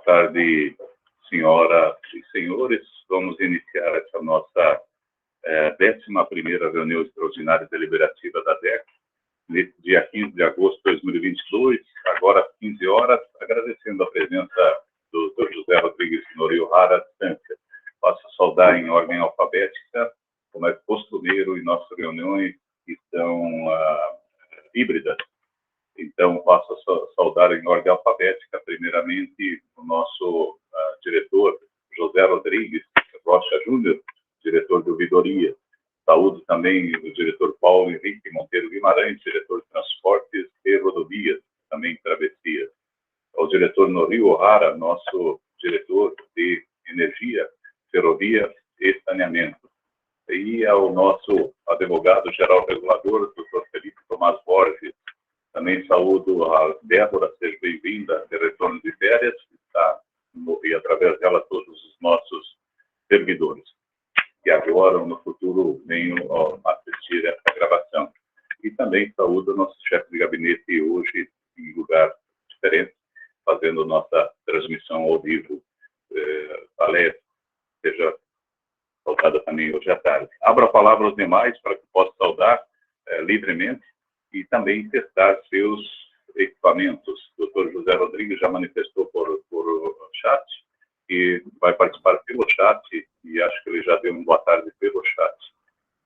tarde, senhoras e senhores. Vamos iniciar essa nossa 11ª reunião extraordinária deliberativa da DEC, nesse dia 15 de agosto de 2022, agora às 15 horas, agradecendo a presença do Dr. José Rodrigues Norio Hara à distância. Passo a saudar em ordem alfabética, como é costumeiro em nossas reuniões que são híbridas. Então, passo a saudar em ordem alfabética, primeiramente, o nosso diretor, José Rodrigues Rocha Júnior, diretor de ouvidoria. Saúdo também o diretor Paulo Henrique Monteiro Guimarães, diretor de transportes e rodovias, também travessias. Ao diretor Norio Hara, nosso diretor de energia, ferrovia e saneamento. E ao nosso advogado-geral regulador, Dr. Felipe Tomás Borges. Também saúdo a Débora, seja bem-vinda, de retorno de férias, está, e através dela todos os nossos servidores, que agora, no futuro, venham assistir essa gravação. E também saúdo o nosso chefe de gabinete hoje, em lugar diferente, fazendo nossa transmissão ao vivo, palestra, seja saudada também hoje à tarde. Abro a palavra aos demais para que possa saudar livremente e também testar seus equipamentos. O Dr. José Rodrigues já manifestou por chat e vai participar pelo chat, e acho que ele já deu uma boa tarde pelo chat.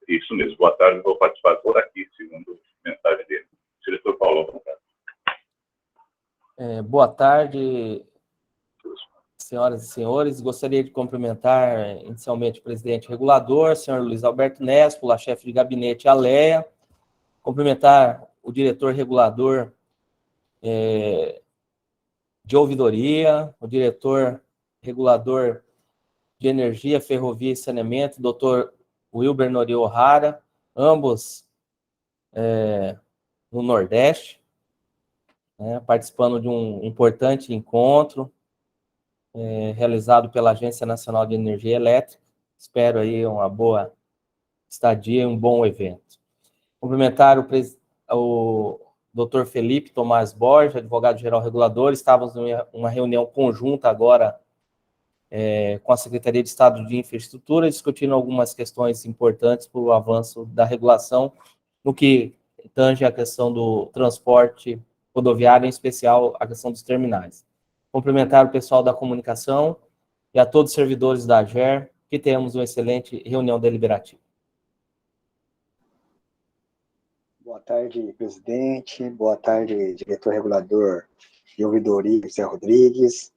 Isso mesmo, boa tarde, vou participar por aqui, segundo a mensagem dele. Diretor Paulo, à vontade. Boa tarde, senhoras e senhores. Gostaria de cumprimentar inicialmente o presidente regulador, senhor Luiz Alberto Nespolo, a chefe de gabinete Aleia, cumprimentar o diretor regulador de ouvidoria, o diretor regulador de energia, ferrovia e saneamento, doutor Wilber Norio Hara, ambos no Nordeste, participando de um importante encontro realizado pela Agência Nacional de Energia Elétrica. Espero aí uma boa estadia, um bom evento. Cumprimentar o Dr. Felipe Tomás Borges, advogado-geral regulador. Estávamos em uma reunião conjunta agora com a Secretaria de Estado de Infraestrutura, discutindo algumas questões importantes para o avanço da regulação, no que tange a questão do transporte rodoviário, em especial a questão dos terminais. Cumprimentar o pessoal da comunicação e a todos os servidores da AGER, que tenhamos uma excelente reunião deliberativa. Boa tarde, presidente. Boa tarde, diretor regulador de ouvidoria, José Rodrigues.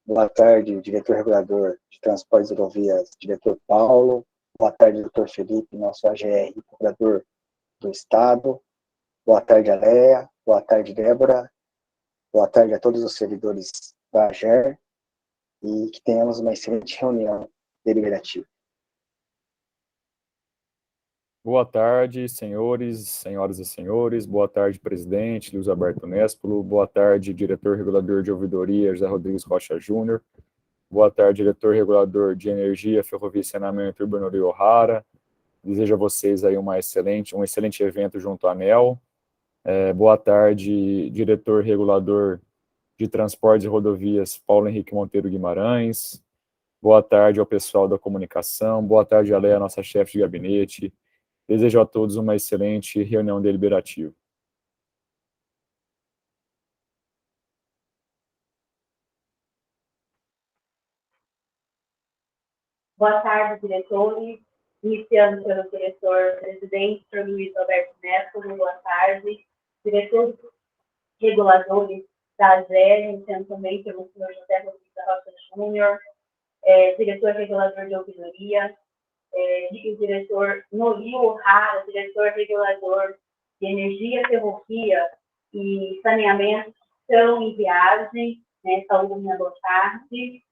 Boa tarde, diretor regulador de transportes e rodovias, diretor Paulo. Boa tarde, doutor Felipe, nosso AGR, procurador do Estado. Boa tarde, Aleia. Boa tarde, Débora. Boa tarde a todos os servidores da AGER e que tenhamos uma excelente reunião deliberativa. Boa tarde, senhores, senhoras e senhores. Boa tarde, presidente Luiz Alberto Nespolo. Boa tarde, diretor regulador de ouvidoria, José Rodrigues Rocha Júnior. Boa tarde, diretor regulador de energia, ferrovia e saneamento, Wilber Norio Hara. Desejo a vocês aí um excelente evento junto à ANEEL. Boa tarde, diretor regulador de transportes e rodovias, Paulo Henrique Monteiro Guimarães. Boa tarde ao pessoal da comunicação. Boa tarde, Aleia, nossa chefe de gabinete. Desejo a todos uma excelente reunião deliberativa. Boa tarde, diretores. Iniciando pelo diretor-presidente, Sr. Luiz Alberto Nespolo. Boa tarde. Diretores reguladores da AGER, iniciando também pelo senhor José Rodrigues da Rocha Júnior, diretor regulador de ouvidoria, o diretor Norio Hara, diretor regulador de energia, ferrovia e saneamento, estão em viagem, saúde, minha boa tarde.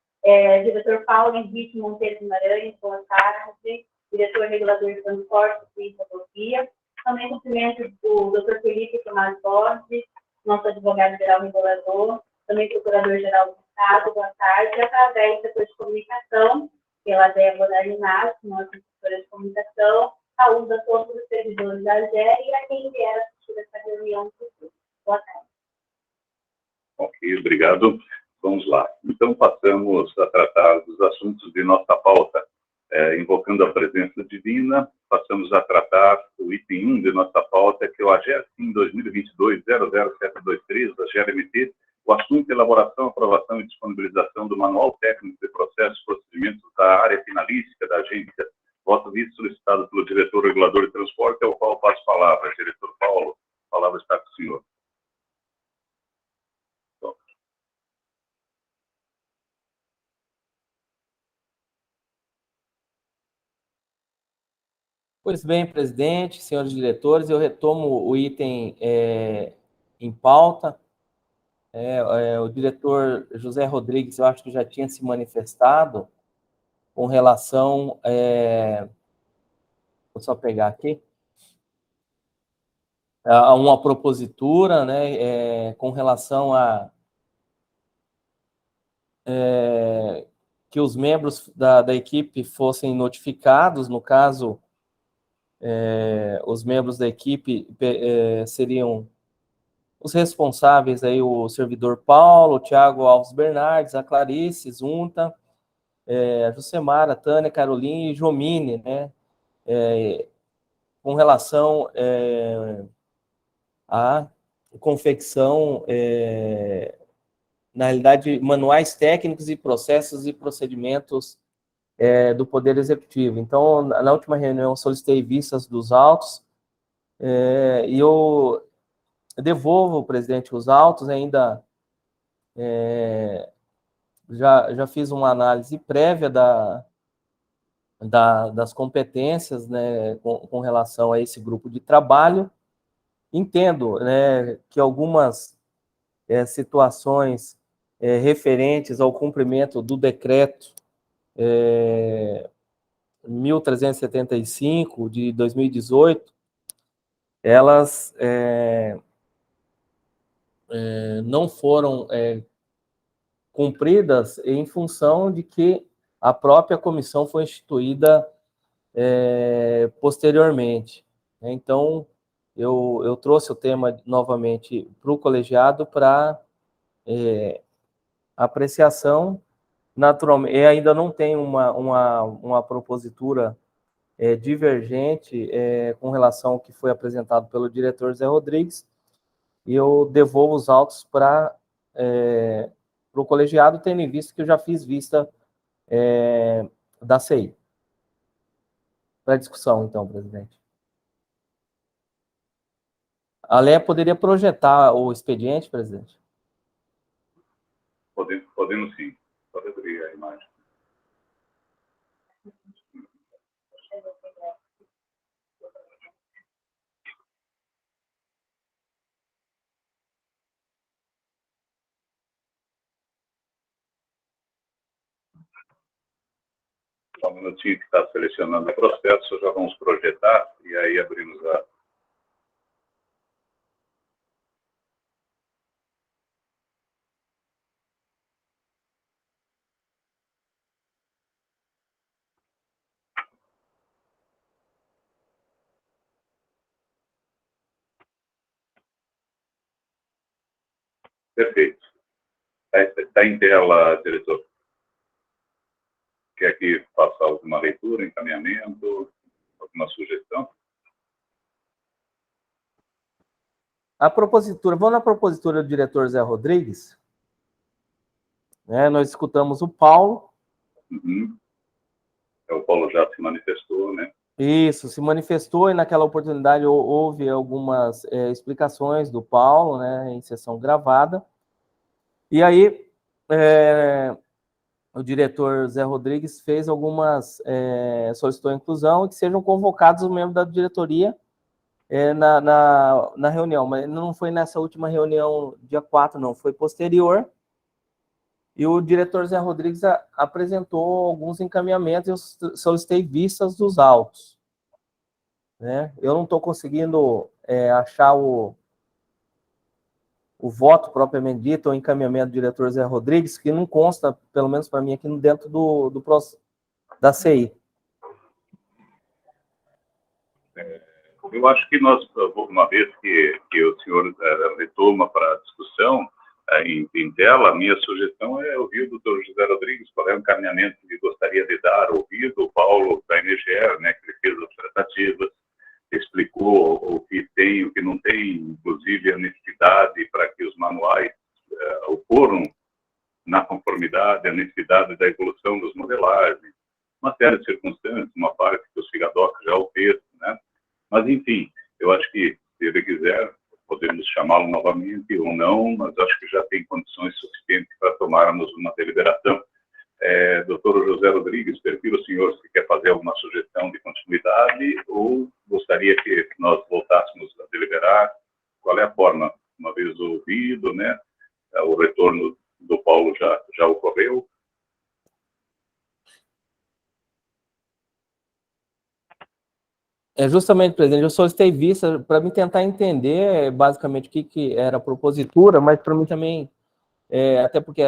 Diretor Paulo Henrique Monteiro Guimarães, boa tarde. Diretor regulador de transporte e rodovia. Também cumprimento do Dr. Felipe Tomás Borges, nosso advogado-geral regulador, também procurador-geral do Estado, boa tarde. Através do setor de comunicação, pela Débora Inácio, nossa assessora de comunicação, saúde a todos os servidores da AGER e a quem vier assistir essa reunião. Boa tarde. Ok, obrigado. Vamos lá. Então, passamos a tratar dos assuntos de nossa pauta. Invocando a presença divina, passamos a tratar o item 1 de nossa pauta, que é o AGERSIM 2022-00723, da GRMT, o assunto elaboração, aprovação e disponibilização do Manual Técnico de Processos e Procedimentos da área finalística da agência. Voto visto solicitado pelo diretor regulador de transporte, ao qual passo a palavra. Diretor Paulo, a palavra está com o senhor. Pois bem, presidente, senhores diretores, eu retomo o item em pauta. O diretor José Rodrigues, eu acho que já tinha se manifestado com relação... vou só pegar aqui. A uma propositura, né, com relação a... que os membros da equipe fossem notificados, no caso... os membros da equipe seriam os responsáveis, aí, o servidor Paulo, o Thiago Alves Bernardes, a Clarice Zunta, a Jucemara, a Tânia, Caroline e Jomine, né? Com relação à confecção, na realidade, manuais técnicos e processos e procedimentos do Poder Executivo. Então, na última reunião, solicitei vistas dos autos, e eu devolvo, presidente, os autos, ainda já fiz uma análise prévia das competências, né, com relação a esse grupo de trabalho. Entendo, né, que algumas situações referentes ao cumprimento do decreto 1375 de 2018, elas não foram cumpridas em função de que a própria comissão foi instituída posteriormente. Então, eu trouxe o tema novamente para o colegiado para apreciação. Naturalmente, ainda não tem uma propositura divergente com relação ao que foi apresentado pelo diretor Zé Rodrigues, e eu devolvo os autos para o colegiado, tendo em vista que eu já fiz vista da CI. Para discussão, então, presidente. A Léa poderia projetar o expediente, presidente? Podemos sim. Pode abrir a imagem. Só um minutinho que está selecionando o processo, já vamos projetar e aí abrimos a... Perfeito. Está em tela, diretor. Quer que faça alguma leitura, encaminhamento, alguma sugestão? A propositura, vamos na propositura do diretor Zé Rodrigues. Nós escutamos o Paulo. Uhum. O Paulo já se manifestou, né? Isso, se manifestou, e naquela oportunidade houve algumas explicações do Paulo, né, em sessão gravada. E aí, o diretor Zé Rodrigues fez solicitou a inclusão, que sejam convocados os membros da diretoria na reunião, mas não foi nessa última reunião, dia 4, não, foi posterior, e o diretor Zé Rodrigues apresentou alguns encaminhamentos, eu solicitei vistas dos autos. Né? Eu não estou conseguindo achar o voto propriamente dito, o encaminhamento do diretor Zé Rodrigues, que não consta, pelo menos para mim, aqui dentro da CI. Eu acho que nós, uma vez que o senhor retoma para a discussão, em tela, a minha sugestão é ouvir o doutor José Rodrigues, qual é o encaminhamento que gostaria de dar, ouvir o Paulo da NGR, né, que ele fez as tratativas, explicou o que tem, o que não tem, inclusive a necessidade para que os manuais ocorram na conformidade, a necessidade da evolução dos modelagens, uma série de circunstâncias, uma parte que o Cigadoc já o fez, né? Mas, enfim, eu acho que, se ele quiser, podemos chamá-lo novamente ou não, mas acho que já tem condições suficientes para tomarmos uma deliberação. Doutor José Rodrigues, prefiro o senhor se quer fazer alguma sugestão de continuidade ou gostaria que nós voltássemos a deliberar. Qual é a forma? Uma vez ouvido, né? O retorno do Paulo já ocorreu. Justamente, presidente, eu solicitei vista para mim tentar entender basicamente o que era a propositura, mas para mim também, até porque...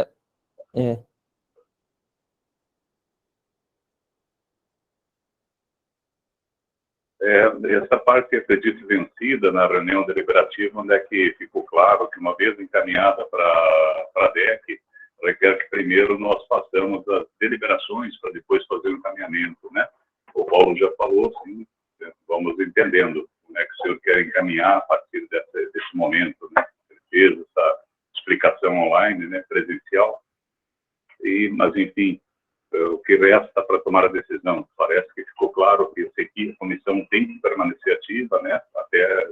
Essa parte, acredito, vencida na reunião deliberativa, onde é que ficou claro que, uma vez encaminhada para a DEC, requer que primeiro nós façamos as deliberações para depois fazer o encaminhamento, né? O Paulo já falou, sim, vamos entendendo como é que o senhor quer encaminhar a partir desse momento, né? Ele fez essa explicação online, né, presencial, mas, enfim, o que resta para tomar a decisão? Parece que ficou claro que a comissão tem que permanecer ativa, né, até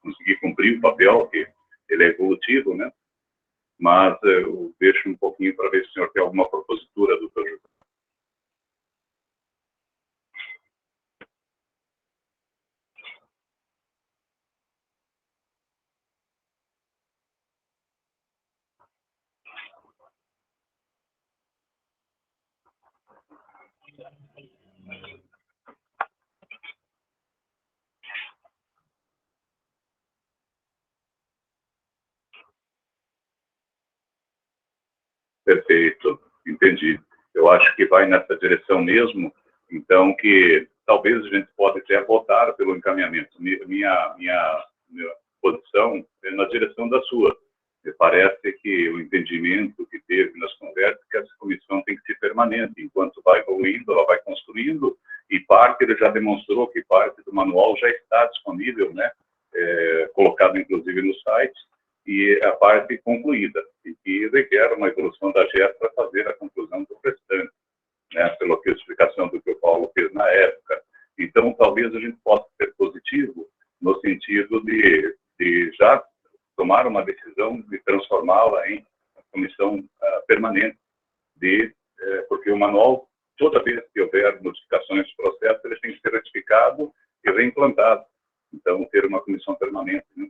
conseguir cumprir o papel, que ele é evolutivo, né, mas eu deixo um pouquinho para ver se o senhor tem alguma propositura, doutor José. Perfeito, entendi. Eu acho que vai nessa direção mesmo, então que talvez a gente pode até votar pelo encaminhamento. Minha posição é na direção da sua. Me parece que o entendimento que teve nas conversas é que essa comissão tem que ser permanente. Enquanto vai evoluindo, ela vai construindo, e parte ele já demonstrou que parte do manual já está disponível, né? Colocado inclusive no site, e a parte concluída, e que requer uma evolução da GER para fazer a conclusão do restante, né, pela explicação do que o Paulo fez na época. Então, talvez a gente possa ser positivo no sentido de já tomar uma decisão de transformá-la em comissão permanente, porque o manual, toda vez que houver modificações do processo, ele tem que ser ratificado e reimplantado. Então, ter uma comissão permanente, né?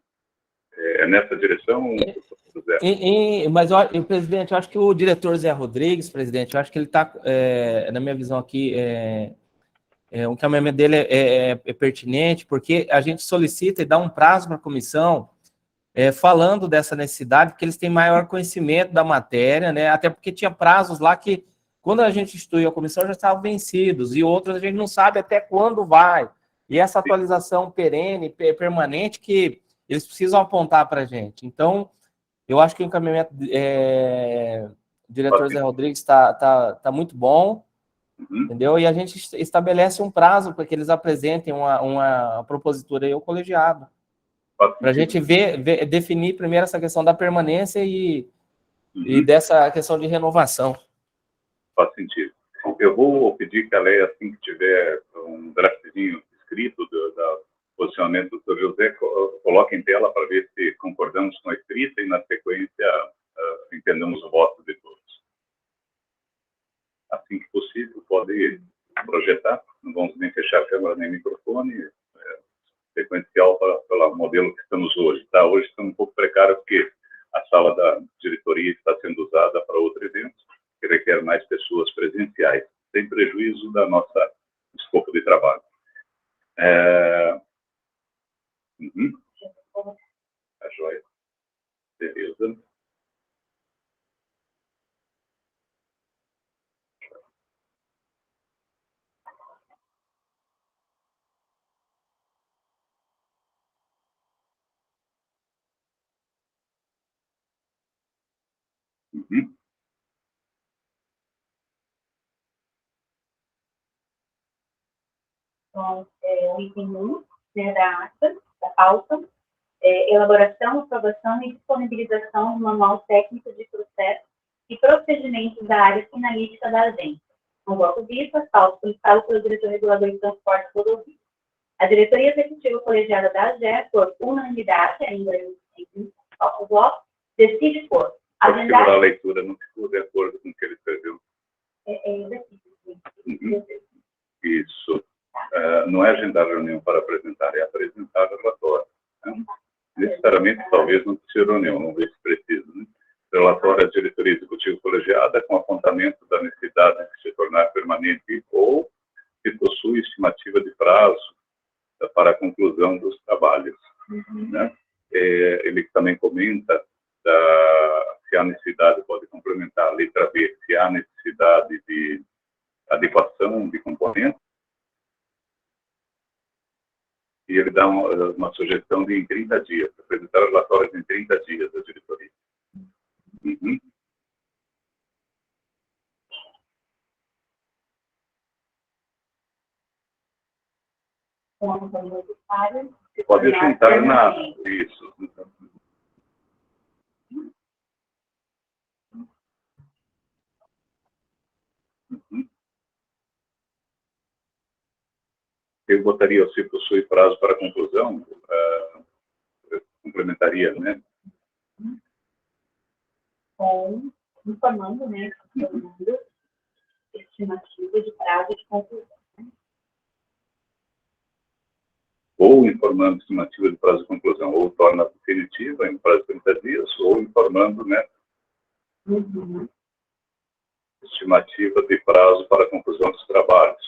Nessa direção, José? Mas, presidente, eu acho que o diretor Zé Rodrigues, presidente, eu acho que ele está, na minha visão aqui, o encaminhamento dele é pertinente, porque a gente solicita e dá um prazo para a comissão, falando dessa necessidade, porque eles têm maior conhecimento da matéria, né? Até porque tinha prazos lá que, quando a gente instituiu a comissão, já estavam vencidos, e outros a gente não sabe até quando vai. E essa atualização perene, permanente, que eles precisam apontar para a gente. Então, eu acho que o encaminhamento do diretor Zé Rodrigues está muito bom, entendeu? E a gente estabelece um prazo para que eles apresentem uma propositura aí ao colegiado, para a gente definir primeiro essa questão da permanência e dessa questão de renovação. Faz sentido. Eu vou pedir que a Leia, assim que tiver um draftzinho escrito do posicionamento do Dr. José, coloque em tela para ver se concordamos com a escrita e, na sequência, entendamos o voto de todos. Assim que possível, pode projetar. Não vamos nem fechar a câmera nem microfone. Sequencial pelo modelo que estamos hoje. Tá? Hoje estamos um pouco precários porque a sala da diretoria está sendo usada para outro evento, que requer mais pessoas presenciais, sem prejuízo da nossa escopo de trabalho. A joia. Beleza. Uhum. Então, o item 1, né, da ata, da pauta, elaboração, aprovação e disponibilização do manual técnico de processo e procedimentos da área finalística da agência. Um voto visto, as pautas solicitadas pelo diretor regulador de transporte rodoviário. A diretoria executiva colegiada da AGE, por unanimidade, ainda em falta voto, decide por Pode segurar a leitura, não ficou de acordo com o que ele escreveu. Isso. Não é agendar reunião para apresentar, é apresentar o relatório. Né? Necessariamente, talvez não precise reunião, não vejo se precisa. Né? Relatório da diretoria executiva colegiada com apontamento da necessidade de se tornar permanente ou que possui estimativa de prazo para a conclusão dos trabalhos. Né? Ele também comenta se há necessidade, pode complementar a letra B, se há necessidade de adequação de componentes, e ele dá uma sugestão de em 30 dias, apresentar relatórios em 30 dias da diretoria. Uhum. Pode juntar na... Isso. Uhum. Eu botaria, se possui prazo para conclusão, complementaria, né? Com informando, né, estimativa de prazo de conclusão. Ou informando estimativa de prazo de conclusão, ou torna definitiva em prazo de 30 dias, ou informando, né, estimativa de prazo para a conclusão dos trabalhos.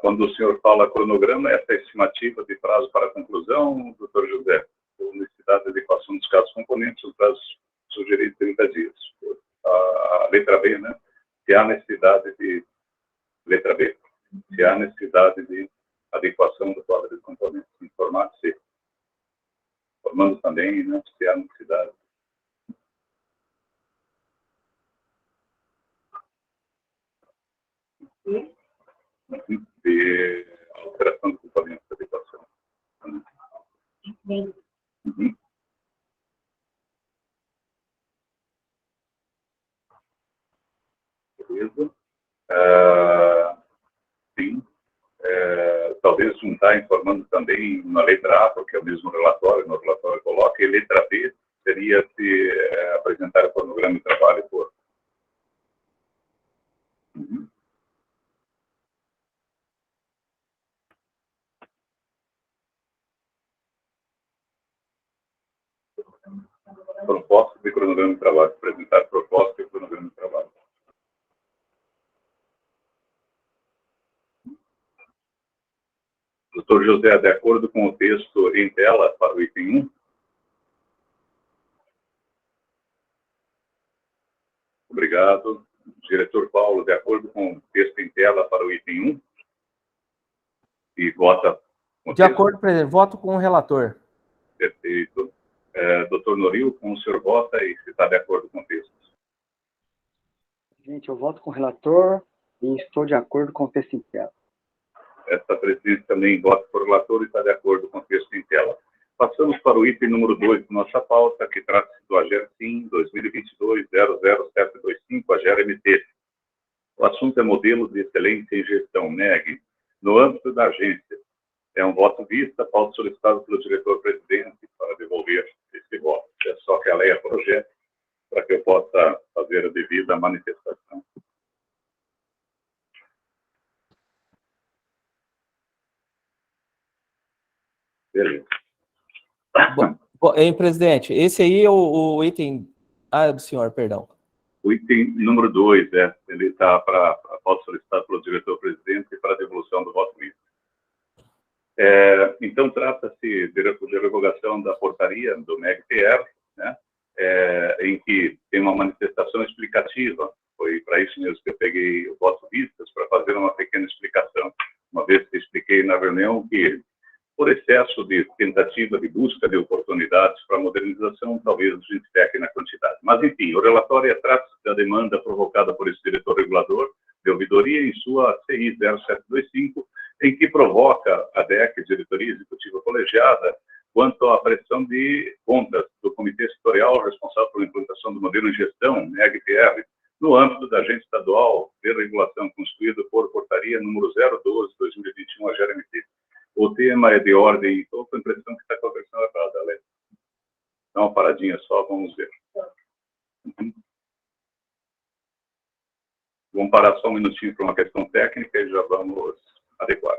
Quando o senhor fala cronograma, essa estimativa de prazo para a conclusão, doutor José, ou necessidade de adequação dos casos componentes, o prazo sugerido de 30 dias. A letra B, né? Se há necessidade de... Letra B. Se há necessidade de adequação do quadro de componentes, informar-se, formando também, né, se há necessidade. De alteração do componente de adequação. Uhum. Beleza. Sim. Talvez juntar informando também na letra A, porque é o mesmo relatório, no relatório coloca, e letra B seria se apresentar o cronograma de trabalho por. Uhum. Proposta de cronograma de trabalho, apresentar proposta de cronograma de trabalho. Doutor José, de acordo com o texto em tela para o item 1. Obrigado. Diretor Paulo, de acordo com o texto em tela para o item 1. E vota com de acordo, presidente, voto com o relator. Perfeito. Doutor Noril, como o senhor vota e se está de acordo com o texto? Gente, eu voto com o relator e estou de acordo com o texto em tela. Esta presidente também vota por relator e está de acordo com o texto em tela. Passamos para o item número 2 de nossa pauta, que trata-se do AGER-SIM 2022-00725, AGER-MT. O assunto é modelo de excelência em gestão, MEG, no âmbito da agência. É um voto vista, pauta solicitado pelo diretor-presidente para devolver esse voto. É só que a leia projeto para que eu possa fazer a devida manifestação. Beleza. Presidente, esse aí é o item... do senhor, perdão. O item número 2, ele está para a pauta solicitada pelo diretor-presidente para a devolução do voto visto. Então, trata-se de revogação da portaria do MEG-PR, né, em que tem uma manifestação explicativa. Foi para isso mesmo que eu peguei o voto vistas, para fazer uma pequena explicação. Uma vez que expliquei na reunião que, por excesso de tentativa de busca de oportunidades para modernização, talvez a gente peque na quantidade. Mas, enfim, o relatório trata-se da demanda provocada por esse diretor regulador de ouvidoria em sua CI 0725, em que provoca a DEC, Diretoria Executiva Colegiada, quanto à prestação de contas do Comitê Setorial responsável pela implantação do modelo de gestão, MEG-PR, no âmbito da Agência Estadual de Regulação constituída por Portaria número 012/2021, a GRMT. O tema é de ordem, estou com a impressão que está com a versão errada, Alex. Dá uma paradinha só, vamos ver. Vamos parar só um minutinho para uma questão técnica e já vamos adequar.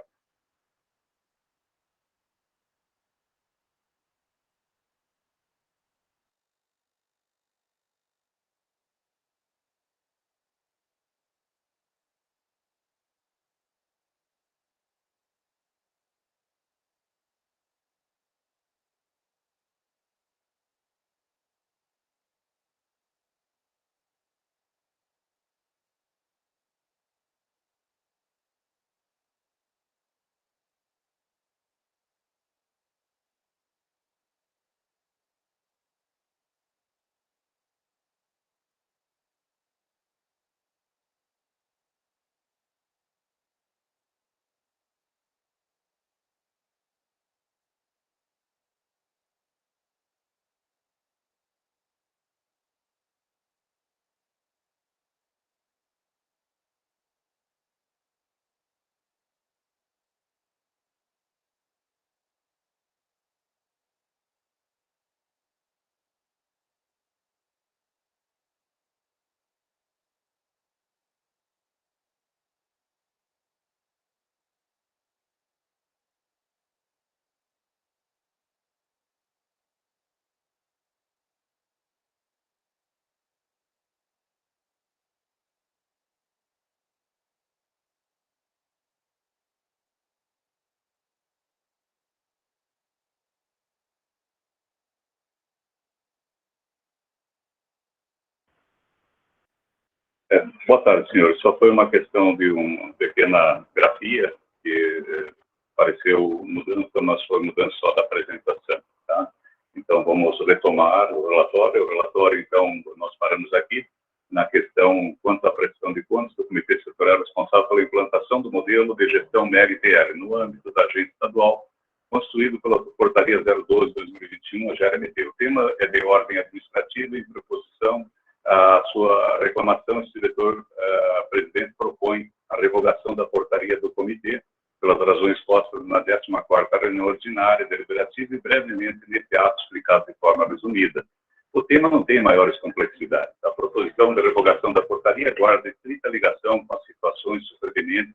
Boa tarde, senhor. Só foi uma questão de uma pequena grafia que pareceu mudança, mas foi mudança só da apresentação, tá? Então, vamos retomar o relatório. O relatório, então, nós paramos aqui na questão quanto à prestação de contas do Comitê Setorial responsável pela implantação do modelo de gestão MEG-PR no âmbito da agência estadual, constituído pela Portaria 012/2021, a GRMT. O tema é de ordem administrativa e proposição a sua reclamação. Esse diretor-presidente propõe a revogação da portaria do comitê pelas razões postas na 14ª reunião ordinária deliberativa e brevemente nesse ato explicado de forma resumida. O tema não tem maiores complexidades. A proposição de revogação da portaria guarda estrita ligação com as situações supervenientes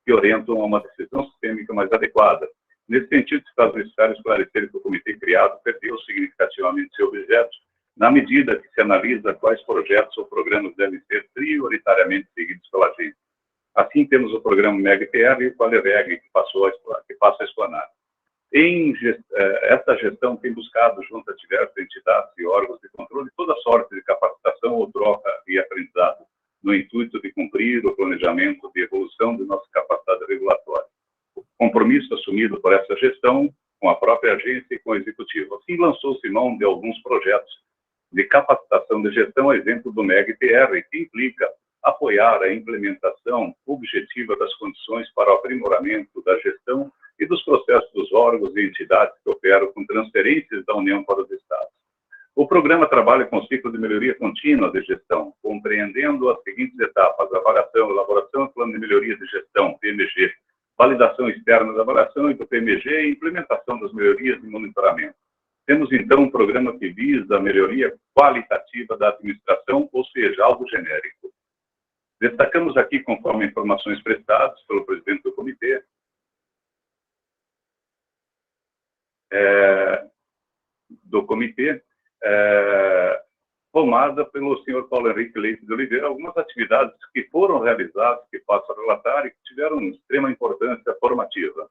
que orientam a uma decisão sistêmica mais adequada. Nesse sentido, se faz necessário esclarecer que o comitê criado perdeu significativamente seu objeto, na medida que se analisa quais projetos ou programas devem ser prioritariamente seguidos pela agência. Assim, temos o programa MEG-PR e o QualiReg, que passa a explanar. Esta gestão tem buscado, junto a diversas entidades e órgãos de controle, toda sorte de capacitação ou troca e aprendizado, no intuito de cumprir o planejamento de evolução de nossa capacidade regulatória. O compromisso assumido por essa gestão com a própria agência e com o executivo. Assim, lançou-se mão de alguns projetos de capacitação de gestão, a exemplo do MEG-PR, que implica apoiar a implementação objetiva das condições para o aprimoramento da gestão e dos processos dos órgãos e entidades que operam com transferências da União para os Estados. O programa trabalha com o ciclo de melhoria contínua de gestão, compreendendo as seguintes etapas: avaliação, elaboração e plano de melhoria de gestão, PMG, validação externa da avaliação e do PMG e implementação das melhorias e monitoramento. Temos, então, um programa que visa a melhoria qualitativa da administração, ou seja, algo genérico. Destacamos aqui, conforme informações prestadas pelo presidente do comitê, tomada pelo senhor Paulo Henrique Leite de Oliveira, algumas atividades que foram realizadas, que passo a relatar, e que tiveram extrema importância formativa.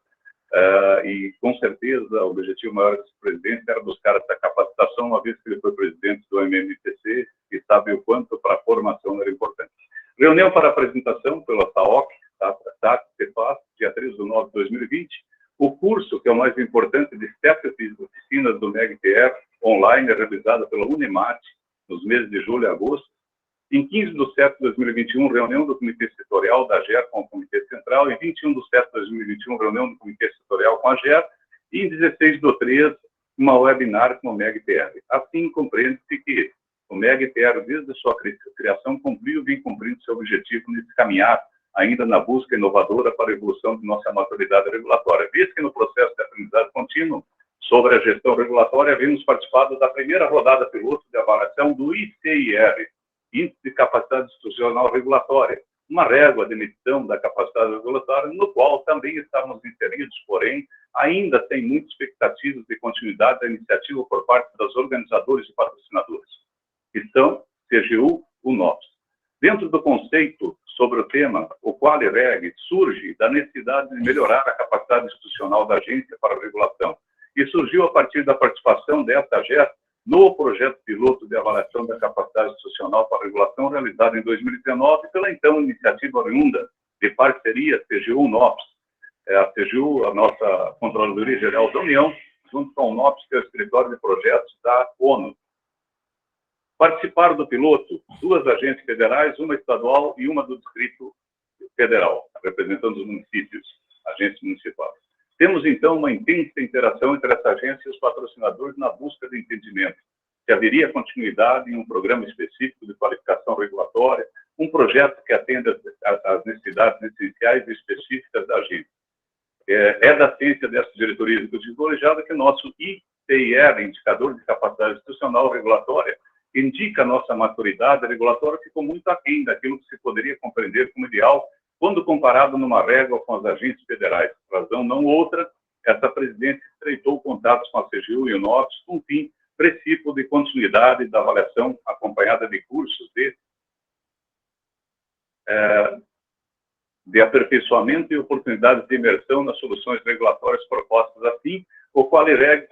E, com certeza, o objetivo maior desse presidente era buscar essa capacitação, uma vez que ele foi presidente do MMTC e sabe o quanto para a formação era importante. Reunião para apresentação pela TAOC, dia 3/9/2020, o curso, que é o mais importante, de realizada pela Unemat nos meses de julho e agosto. Em 15/7 de 2021, reunião do Comitê Setorial da AGER com o Comitê Central. Em 21/7 de 2021, reunião do Comitê Setorial com a AGER. E em 16/3, uma webinar com o MEG-TR. Assim, compreende-se que o MEG-TR, desde a sua criação, vem cumprindo seu objetivo nesse caminhar, ainda na busca inovadora para a evolução de nossa maturidade regulatória. Visto que no processo de aprendizado contínuo sobre a gestão regulatória, havíamos participado da primeira rodada piloto de avaliação do ICIR, Índice de Capacidade Institucional Regulatória, uma régua de medição da capacidade regulatória, no qual também estávamos inseridos, porém, ainda sem muitas expectativas de continuidade da iniciativa por parte dos organizadores e patrocinadores, que são CGU, UNOPS. Dentro do conceito sobre o tema, o QualiReg surge da necessidade de melhorar a capacidade institucional da agência para a regulação, e surgiu a partir da participação desta AGER no projeto piloto de avaliação da capacidade institucional para a regulação, realizado em 2019 pela então iniciativa oriunda de parceria CGU-UNOPS. A CGU, a nossa Controladoria Geral da União, junto com o UNOPS, que é o escritório de projetos da ONU. Participaram do piloto 2 agências federais, uma estadual e uma do Distrito Federal, representando os municípios, agências municipais. Temos, então, uma intensa interação entre essa agência e os patrocinadores na busca de entendimento se haveria continuidade em um programa específico de qualificação regulatória, um projeto que atenda às necessidades essenciais e específicas da agência. É da ciência dessa diretoria executiva colegiada que nosso ICIR, Indicador de Capacidade Institucional Regulatória, indica a nossa maturidade regulatória ficou muito aquém daquilo que se poderia compreender como ideal quando comparado numa régua com as agências federais. Razão não outra, essa presidência estreitou contatos com a CGU e o UNOPS com o fim preciso de continuidade da avaliação acompanhada de cursos de aperfeiçoamento e oportunidades de imersão nas soluções regulatórias propostas. Assim, o QualiReg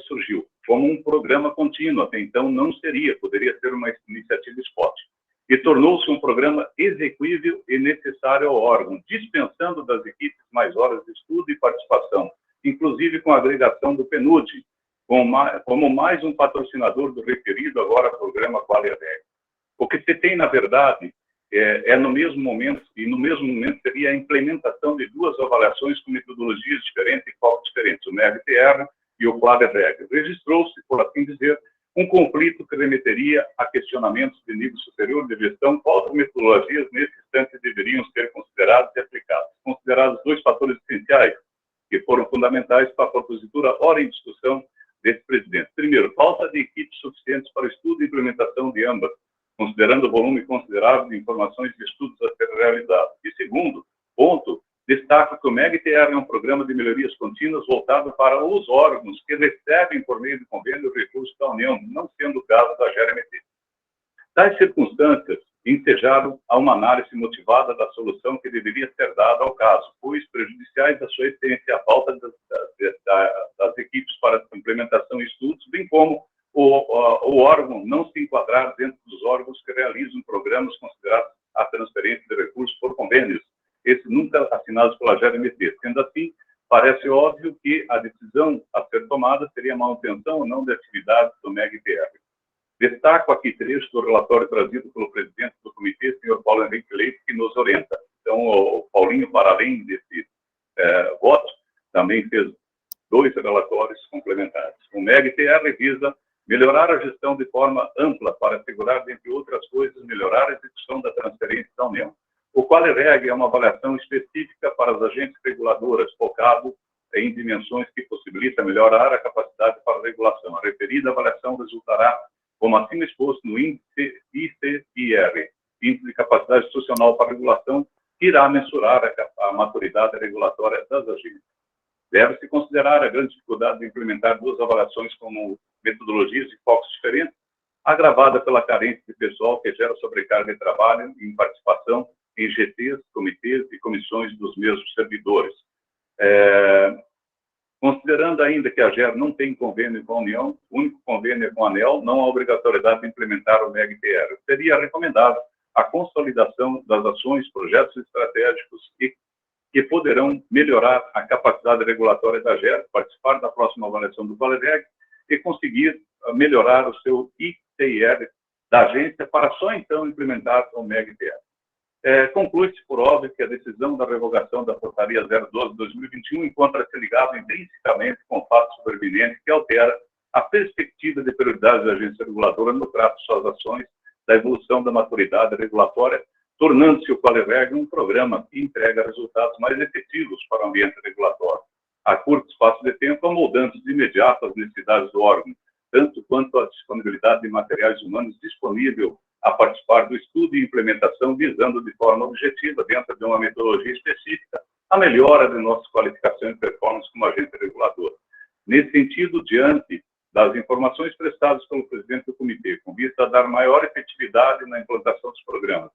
surgiu como um programa contínuo. Até então não seria, poderia ser uma iniciativa spot. E tornou-se um programa execuível e necessário ao órgão, dispensando das equipes mais horas de estudo e participação, inclusive com a agregação do PNUD, como mais um patrocinador do referido agora programa QualiReg. O que se tem, na verdade, no mesmo momento seria a implementação de 2 avaliações com metodologias diferentes e focos diferentes, o MEG-TR e o QualiReg. Registrou-se, por assim dizer, um conflito que remeteria a questionamentos de nível superior de gestão, quais metodologias nesse instante deveriam ser consideradas e aplicadas. Considerados 2 fatores essenciais que foram fundamentais para a propositura hora em discussão desse presidente. Primeiro, falta de equipes suficientes para estudo e implementação de ambas, considerando o volume considerável de informações e estudos a ser realizados. E segundo ponto, destaca que o MEG-TR é um programa de melhorias contínuas voltado para os órgãos que recebem por meio de convênio recursos da União, não sendo o caso da GERMT. Tais circunstâncias ensejaram a uma análise motivada da solução que deveria ser dada ao caso, pois prejudiciais à sua essência, a falta das equipes para implementação e estudos, bem como o órgão não se enquadrar dentro dos órgãos que realizam programas considerados a transferência de recursos por convênios, esses nunca assinados pela GERMT. Sendo assim, parece óbvio que a decisão a ser tomada seria a manutenção ou não da atividade do MEG-TR. Destaco aqui trecho do relatório trazido pelo presidente do comitê, senhor Paulo Henrique Leite, que nos orienta. Então, o Paulinho, para além desse voto, também fez 2 relatórios complementares. O MEG-TR visa melhorar a gestão de forma ampla para assegurar, dentre outras coisas, melhorar a execução da transferência da União. O QualiReg é uma avaliação específica para as agências reguladoras, focado em dimensões que possibilitam melhorar a capacidade para a regulação. A referida avaliação resultará, como acima exposto, no índice ICIR, Índice de Capacidade Institucional para a Regulação, que irá mensurar a maturidade regulatória das agências. Deve-se considerar a grande dificuldade de implementar 2 avaliações como metodologias e focos diferentes, agravada pela carência de pessoal que gera sobrecarga de trabalho em participação em GTs, comitês e comissões dos mesmos servidores. Considerando ainda que a GER não tem convênio com a União, o único convênio é com a ANEEL, não há obrigatoriedade de implementar o MEG-TR. Seria recomendável a consolidação das ações, projetos estratégicos que poderão melhorar a capacidade regulatória da GER, participar da próxima avaliação do QualiReg e conseguir melhorar o seu ITIR da agência para só então implementar o MEG-ITR. Conclui-se por óbvio que a decisão da revogação da portaria 012/2021 encontra-se ligada intrinsecamente com o fato superveniente que altera a perspectiva de prioridade da agência reguladora no trato de suas ações da evolução da maturidade regulatória, tornando-se o Quali-Reg um programa que entrega resultados mais efetivos para o ambiente regulatório, a curto espaço de tempo, amoldando-se de imediato às necessidades do órgão, tanto quanto a disponibilidade de materiais humanos disponível a participar do estudo e implementação, visando de forma objetiva, dentro de uma metodologia específica, a melhora de nossa qualificação e performance como agente regulador. Nesse sentido, diante das informações prestadas pelo presidente do comitê, com vista a dar maior efetividade na implantação dos programas,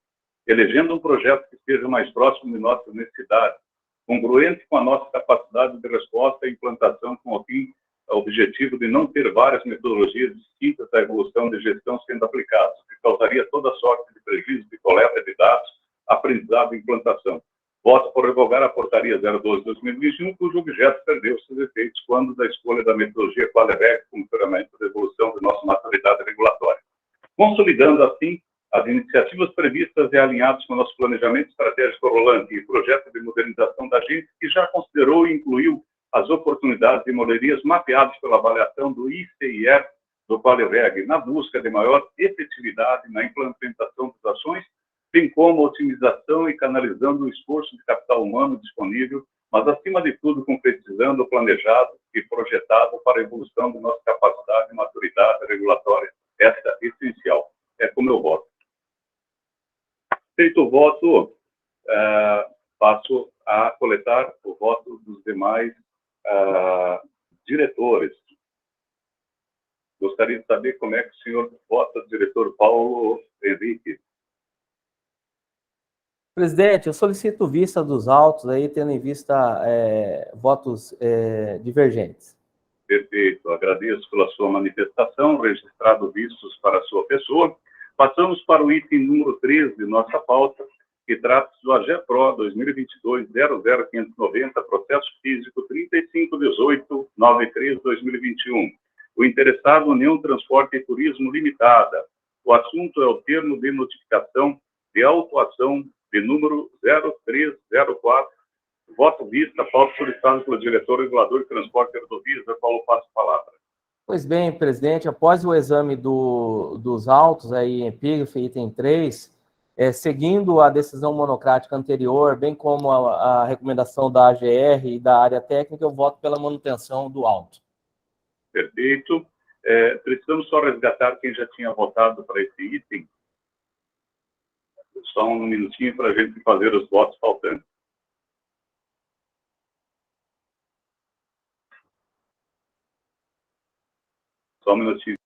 elegendo um projeto que esteja mais próximo de nossas necessidades, congruente com a nossa capacidade de resposta e implantação com o fim objetivo de não ter várias metodologias distintas da evolução de gestão sendo aplicadas, que causaria toda sorte de prejuízo de coleta de dados, aprendizado e implantação. Voto por revogar a portaria 012/2021, cujo objeto perdeu seus efeitos quando da escolha da metodologia Quali-Reg como ferramenta de evolução de nossa maturidade regulatória. Consolidando, assim, as iniciativas previstas e alinhadas com o nosso planejamento estratégico rolante e projeto de modernização da agência, que já considerou e incluiu as oportunidades e melhorias mapeadas pela avaliação do ICIR do Quali-Reg, na busca de maior efetividade na implementação das ações, bem como otimização e canalizando o esforço de capital humano disponível, mas, acima de tudo, concretizando o planejado e projetado para a evolução de nossa capacidade e maturidade regulatória. Essa é essencial. É como eu voto. Feito o voto, passo a coletar o voto dos demais diretores. Gostaria de saber como é que o senhor vota, diretor Paulo Henrique. Presidente, eu solicito vista dos autos aí, tendo em vista votos divergentes. Perfeito. Agradeço pela sua manifestação, registrado vistos para a sua pessoa. Passamos para o item número 13 de nossa pauta, que trata-se do AGEPRO 2022-00590, processo físico 3518-93-2021. O interessado, União Transporte e Turismo Limitada. O assunto é o termo de notificação de autuação de número 0304. Voto vista, pauta solicitada pelo diretor regulador de transporte e rodovias, a qual eu passo a palavra. Pois bem, presidente, após o exame dos autos, aí, epígrafe, item 3, seguindo a decisão monocrática anterior, bem como a recomendação da AGR e da área técnica, eu voto pela manutenção do auto. Perfeito. Precisamos só resgatar quem já tinha votado para esse item. Só um minutinho para a gente fazer os votos faltantes. Só um minutinho.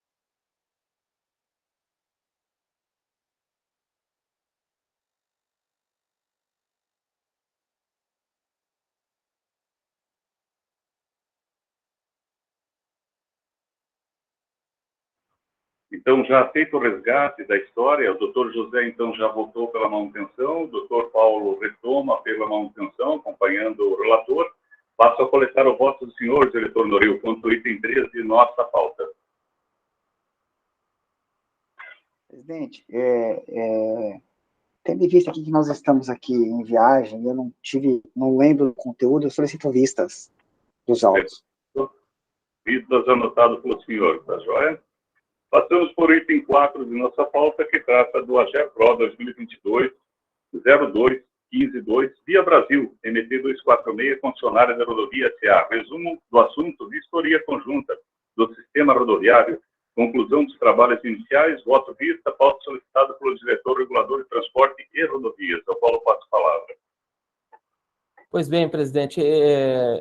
Então, já aceito o resgate da história, o doutor José, então, já votou pela manutenção, o doutor Paulo retoma pela manutenção, acompanhando o relator. Passo a coletar o voto do senhor, diretor Noril, quanto ao item 13 de nossa pauta. Presidente, tendo em vista aqui que nós estamos aqui em viagem, eu não lembro do conteúdo, eu solicito vistas dos autos. Vistas anotado pelo senhor, tá joia? Passamos por item 4 de nossa pauta, que trata do AGEPRO 2022-02-152, Via Brasil, MT 246, concessionária da rodovia SA. Resumo do assunto: vistoria conjunta do sistema rodoviário, conclusão dos trabalhos iniciais, voto vista, pauta solicitada pelo diretor regulador de transporte e rodovias, ao qual eu passo a palavra. Pois bem, presidente,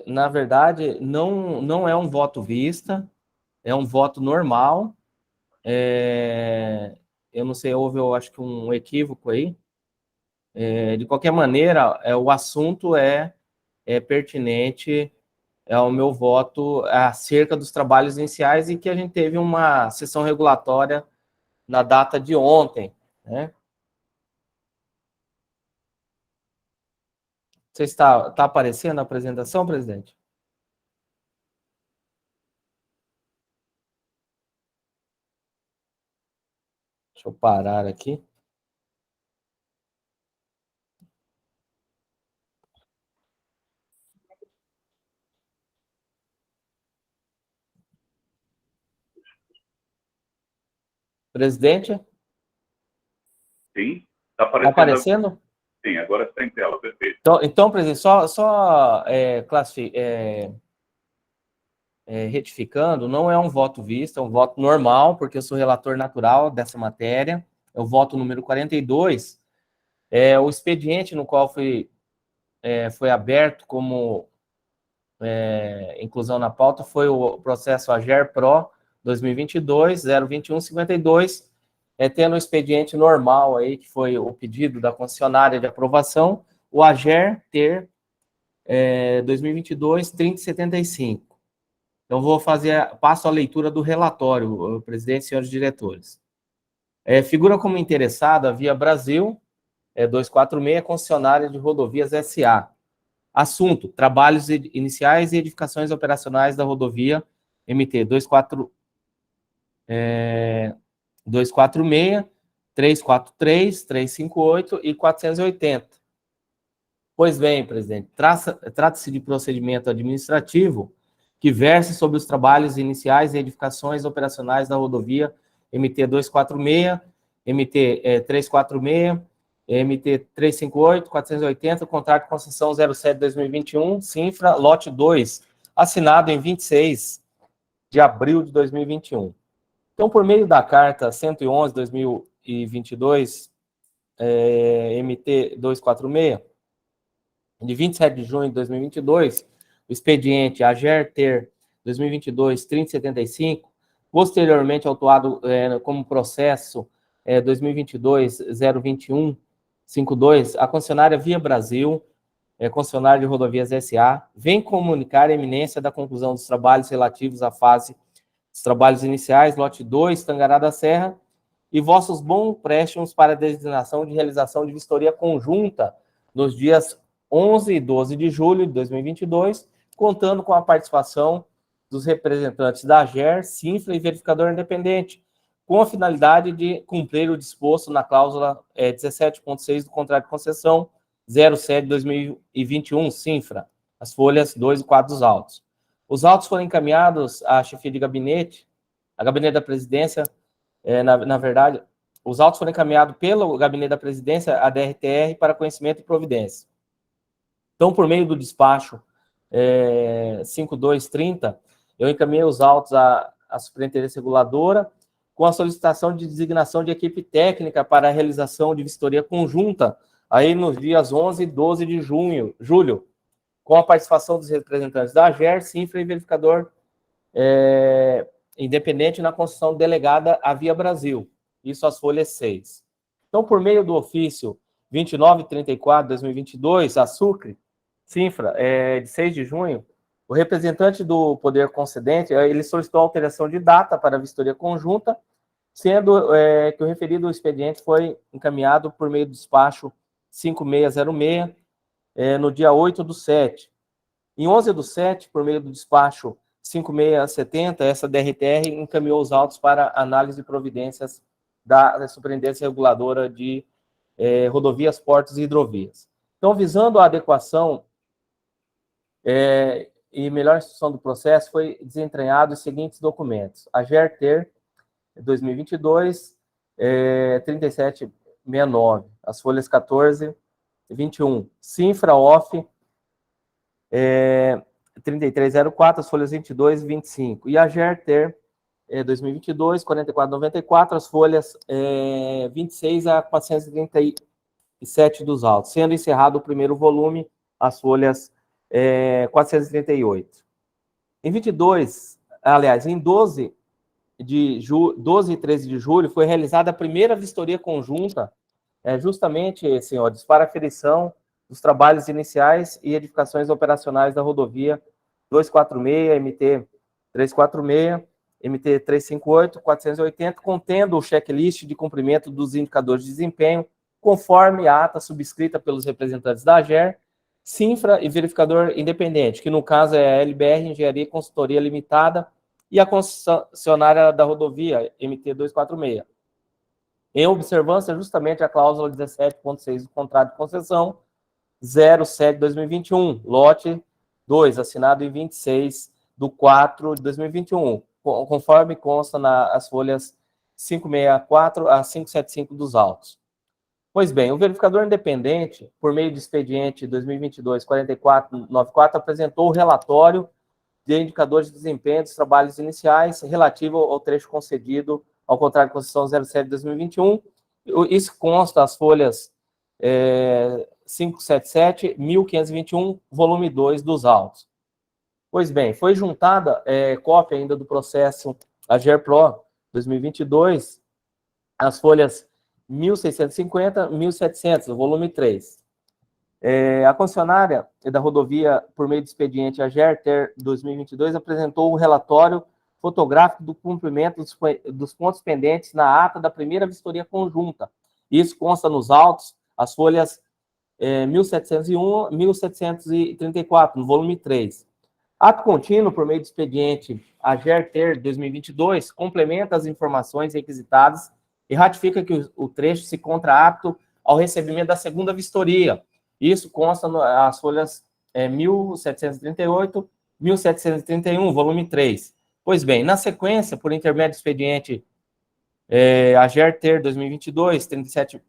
na verdade, não é um voto vista, é um voto normal. Eu não sei, houve, eu acho que um equívoco aí. De qualquer maneira, o assunto é pertinente ao meu voto acerca dos trabalhos iniciais e que a gente teve uma sessão regulatória na data de ontem, né? Você está aparecendo a apresentação, presidente? Deixa eu parar aqui. Presidente, Sim, está está aparecendo. aparecendo? Sim, agora está em tela, perfeito. Então, presidente, só retificando, não é um voto visto, é um voto normal, porque eu sou relator natural dessa matéria, é o voto número 42, o expediente no qual foi aberto como inclusão na pauta foi o processo AGER PRO 2022, 02152, tendo o expediente normal aí, que foi o pedido da concessionária de aprovação, o AGER ter 2022, 3075. Então, passo a leitura do relatório, presidente e senhores diretores. Figura como interessada a Via Brasil, 246, concessionária de rodovias SA. Assunto: trabalhos iniciais e edificações operacionais da rodovia MT 246, 343, 358 e 480. Pois bem, presidente, trata-se de procedimento administrativo que versa sobre os trabalhos iniciais e edificações operacionais da rodovia MT 246, MT 346, MT 358, 480, contrato de concessão 07-2021, Sinfra, lote 2, assinado em 26 de abril de 2021. Então, por meio da carta 111-2022, MT 246, de 27 de junho de 2022, o expediente AGER-TER 2022-3075, posteriormente autuado como processo 2022-02152, a concessionária Via Brasil, concessionária de rodovias SA, vem comunicar a iminência da conclusão dos trabalhos relativos à fase dos trabalhos iniciais, lote 2, Tangará da Serra, e vossos bons préstimos para a designação de realização de vistoria conjunta nos dias 11 e 12 de julho de 2022, contando com a participação dos representantes da AGER, Sinfra e verificador independente, com a finalidade de cumprir o disposto na cláusula 17.6 do contrato de concessão 07-2021, Sinfra, as folhas 2 e 4 dos autos. Os autos foram encaminhados à chefia de gabinete, a gabinete da presidência, na verdade, os autos foram encaminhados pelo gabinete da presidência, a DRTR, para conhecimento e providência. Então, por meio do despacho 5230, eu encaminhei os autos à superintendência reguladora com a solicitação de designação de equipe técnica para a realização de vistoria conjunta aí nos dias 11 e 12 de julho, com a participação dos representantes da AGER, Sinfra e verificador independente na construção delegada à Via Brasil. Isso as folhas 6. Então, por meio do ofício 2934/2022, a Sucre, Sinfra, de 6 de junho, o representante do poder concedente, ele solicitou alteração de data para a vistoria conjunta, sendo que o referido expediente foi encaminhado por meio do despacho 5606, no dia 8/7. Em 11/7, por meio do despacho 5670, essa DRTR encaminhou os autos para análise de providências da Superintendência Reguladora de Rodovias, Portos e Hidrovias. Então, visando a adequação e melhor instrução do processo, foi desentranhado os seguintes documentos: a GER-TER 2022, 3769, as folhas 14 e 21. Sinfra-OFF, 3304, as folhas 22 e 25. E a GER-TER 2022, 4494, as folhas 26 a 437 dos autos, sendo encerrado o primeiro volume, as folhas 438. Em 12 e 13 de julho, foi realizada a primeira vistoria conjunta, justamente, senhores, para aferição dos trabalhos iniciais e edificações operacionais da rodovia 246, MT 346, MT 358, 480, contendo o checklist de cumprimento dos indicadores de desempenho, conforme a ata subscrita pelos representantes da AGER, Sinfra e verificador independente, que no caso é a LBR Engenharia e Consultoria Limitada, e a concessionária da rodovia, MT 246. em observância justamente à cláusula 17.6 do contrato de concessão 07/2021, lote 2, assinado em 26 de 4 de 2021, conforme consta nas folhas 564 a 575 dos autos. Pois bem, o verificador independente, por meio do expediente 2022-4494, apresentou o relatório de indicadores de desempenho dos trabalhos iniciais relativo ao trecho concedido ao contrato de concessão 07/2021. Isso consta as folhas 577, 1521, volume 2 dos autos. Pois bem, foi juntada cópia ainda do processo AGERPRO 2022, as folhas 1650, 1700, volume 3. A concessionária da rodovia, por meio do expediente AGER-TER 2022, apresentou um relatório fotográfico do cumprimento dos pontos pendentes na ata da primeira vistoria conjunta. Isso consta nos autos, as folhas 1701, 1734, no volume 3. Ato contínuo, por meio do expediente AGER-TER 2022, complementa as informações requisitadas e ratifica que o trecho se encontra apto ao recebimento da segunda vistoria. Isso consta nas folhas 1738, 1731, volume 3. Pois bem, na sequência, por intermédio do expediente AGER-TER 2022, 37,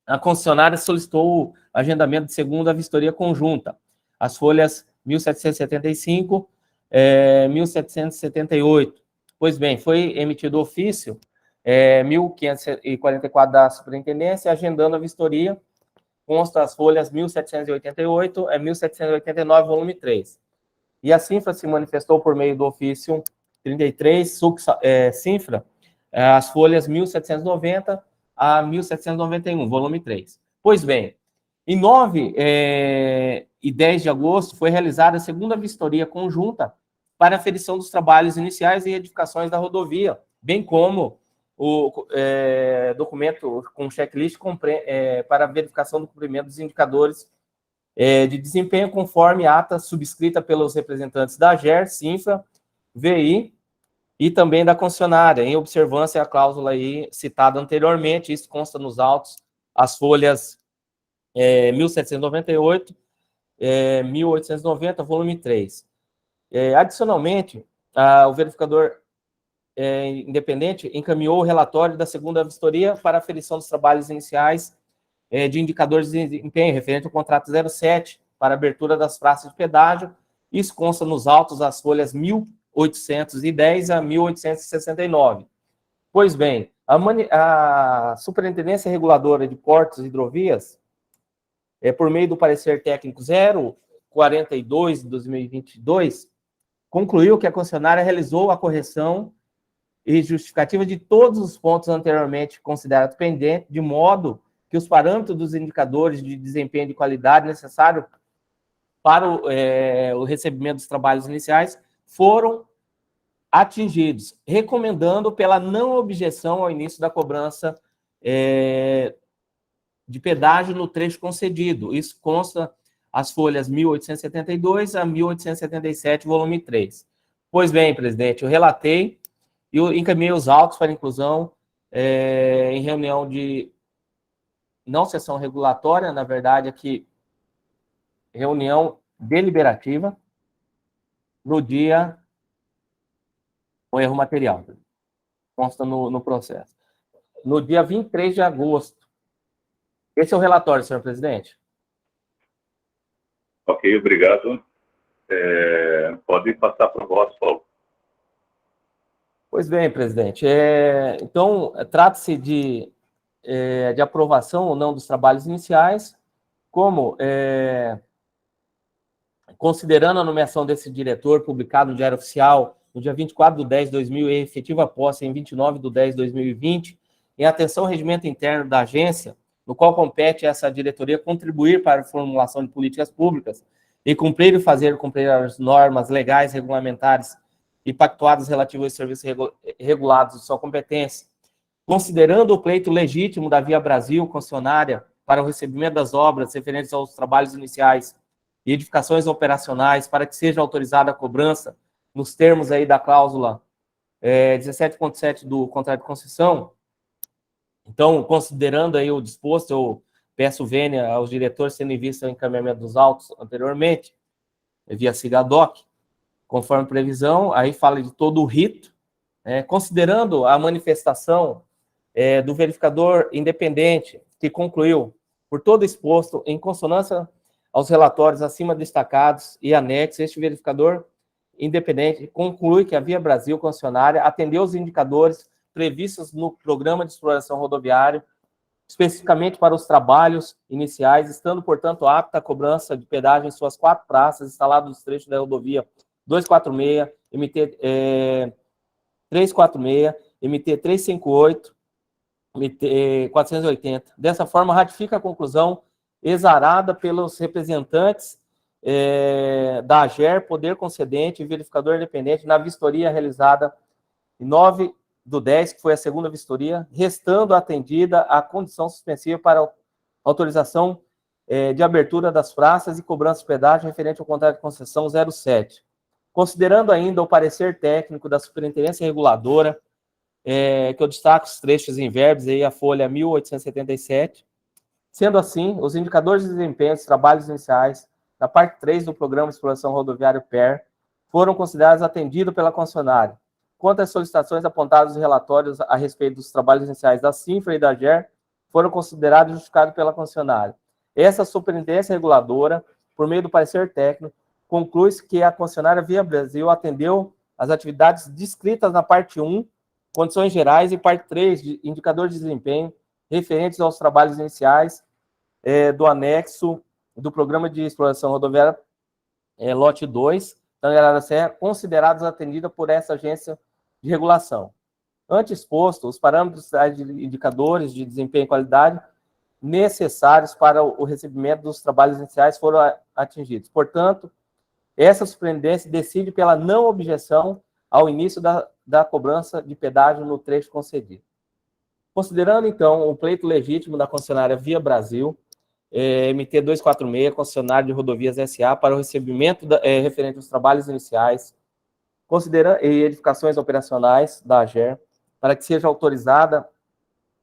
a concessionária solicitou o agendamento de segunda vistoria conjunta. As folhas 1775, 1778. Pois bem, foi emitido ofício 1544 da superintendência, agendando a vistoria, consta as folhas 1788 a 1789, volume 3. E a Cinfra se manifestou por meio do ofício 33, Cinfra, as folhas 1790 a 1791, volume 3. Pois bem, em 9 e 10 de agosto foi realizada a segunda vistoria conjunta para aferição dos trabalhos iniciais e edificações da rodovia, bem como o documento com checklist para verificação do cumprimento dos indicadores de desempenho conforme ata subscrita pelos representantes da AGER, Cinfra, VI e também da concessionária, em observância à cláusula aí citada anteriormente. Isso consta nos autos, as folhas 1798, 1890, volume 3. Adicionalmente, o verificador independente encaminhou o relatório da segunda vistoria para aferição dos trabalhos iniciais de indicadores de desempenho referente ao contrato 07 para abertura das praças de pedágio. Isso consta nos autos, as folhas 1810 a 1869. Pois bem, a Superintendência Reguladora de Portos e Hidrovias, por meio do parecer técnico 042 de 2022, concluiu que a concessionária realizou a correção e justificativa de todos os pontos anteriormente considerados pendentes, de modo que os parâmetros dos indicadores de desempenho de qualidade necessários para o recebimento dos trabalhos iniciais foram atingidos, recomendando pela não objeção ao início da cobrança de pedágio no trecho concedido. Isso consta as folhas 1872 a 1877, volume 3. Pois bem, presidente, eu relatei e eu encaminhei os autos para inclusão em reunião de não sessão regulatória, na verdade, aqui, reunião deliberativa, no dia, com erro material, consta no processo, no dia 23 de agosto. Esse é o relatório, senhor presidente. Ok, obrigado. Pode passar para o voto, Paulo. Pois bem, presidente. Então, trata-se de aprovação ou não dos trabalhos iniciais, como, considerando a nomeação desse diretor, publicado no Diário Oficial, no dia 24 de 10 de 2000, e efetiva posse em 29 de 10 de 2020, em atenção ao regimento interno da agência, no qual compete a essa diretoria contribuir para a formulação de políticas públicas e cumprir e fazer cumprir as normas legais, regulamentares e pactuadas relativas aos serviços regulados de sua competência, considerando o pleito legítimo da Via Brasil, concessionária, para o recebimento das obras referentes aos trabalhos iniciais e edificações operacionais, para que seja autorizada a cobrança nos termos aí da cláusula 17.7 do contrato de concessão, Então, considerando aí o disposto, eu peço vênia aos diretores, tendo em vista o encaminhamento dos autos anteriormente, via SIGADOC, conforme previsão, aí fala de todo o rito, considerando a manifestação do verificador independente, que concluiu, por todo exposto, em consonância aos relatórios acima destacados e anexos, este verificador independente conclui que a Via Brasil concessionária atendeu os indicadores previstos no Programa de Exploração Rodoviária, especificamente para os trabalhos iniciais, estando, portanto, apta à cobrança de pedágio em suas 4 praças instaladas nos trechos da rodovia 246, MT 346, MT 358, MT 480. Dessa forma, ratifica a conclusão exarada pelos representantes da AGER, poder concedente e verificador independente na vistoria realizada em 9/10, que foi a segunda vistoria, restando atendida a condição suspensiva para autorização de abertura das praças e cobrança de pedágio referente ao contrato de concessão 07. Considerando ainda o parecer técnico da Superintendência Reguladora, que eu destaco os trechos em verbos, aí a folha 1877. Sendo assim, os indicadores de desempenho dos trabalhos iniciais, na parte 3 do Programa de Exploração Rodoviária PER, foram considerados atendidos pela concessionária. Quanto às solicitações apontadas nos relatórios a respeito dos trabalhos iniciais da CINFRA e da AGER, foram considerados justificados pela concessionária. Essa Superintendência Reguladora, por meio do parecer técnico, conclui que a concessionária Via Brasil atendeu as atividades descritas na parte 1, condições gerais, e parte 3, de indicadores de desempenho, referentes aos trabalhos iniciais do anexo do Programa de Exploração Rodoviária lote 2, da Anhanguera da Serra, considerados atendida por essa agência de regulação. Ante exposto, os parâmetros de indicadores de desempenho e qualidade necessários para o recebimento dos trabalhos iniciais foram atingidos. Portanto, essa superintendência decide pela não objeção ao início da cobrança de pedágio no trecho concedido. Considerando, então, o pleito legítimo da concessionária Via Brasil, MT 246, concessionária de rodovias SA, para o recebimento referente aos trabalhos iniciais, considerando e edificações operacionais da AGER, para que seja autorizada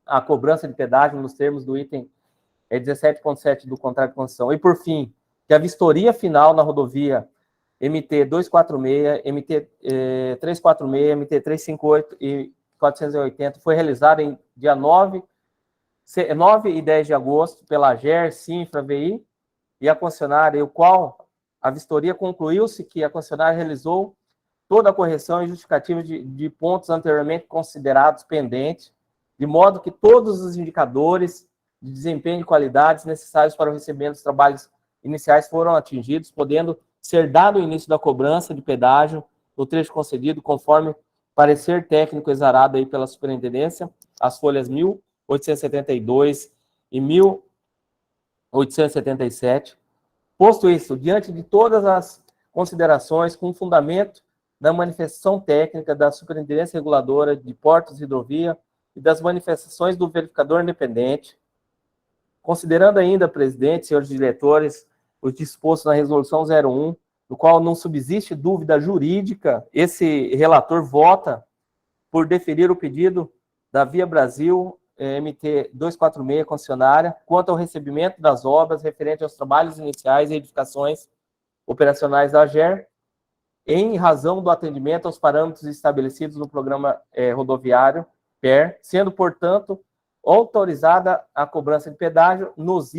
a cobrança de pedágio nos termos do item 17.7 do contrato de concessão. E, por fim, que a vistoria final na rodovia MT 246, MT 346, MT 358 e 480 foi realizada em dia 9 e 10 de agosto pela AGER, CINFRA, VI e a concessionária, o qual a vistoria concluiu-se que a concessionária realizou toda a correção e justificativa de pontos anteriormente considerados pendentes, de modo que todos os indicadores de desempenho e qualidades necessários para o recebimento dos trabalhos iniciais foram atingidos, podendo ser dado o início da cobrança de pedágio no trecho concedido, conforme parecer técnico exarado aí pela superintendência, as folhas 1872 e 1877. Posto isso, diante de todas as considerações com fundamento da manifestação técnica da Superintendência Reguladora de Portos e Hidrovia e das manifestações do verificador independente, considerando ainda, presidente, senhores diretores, o disposto na resolução 01, no qual não subsiste dúvida jurídica, esse relator vota por deferir o pedido da Via Brasil, MT 246, concessionária, quanto ao recebimento das obras referente aos trabalhos iniciais e edificações operacionais da AGER, em razão do atendimento aos parâmetros estabelecidos no Programa Rodoviário PER, sendo, portanto, autorizada a cobrança de pedágio nos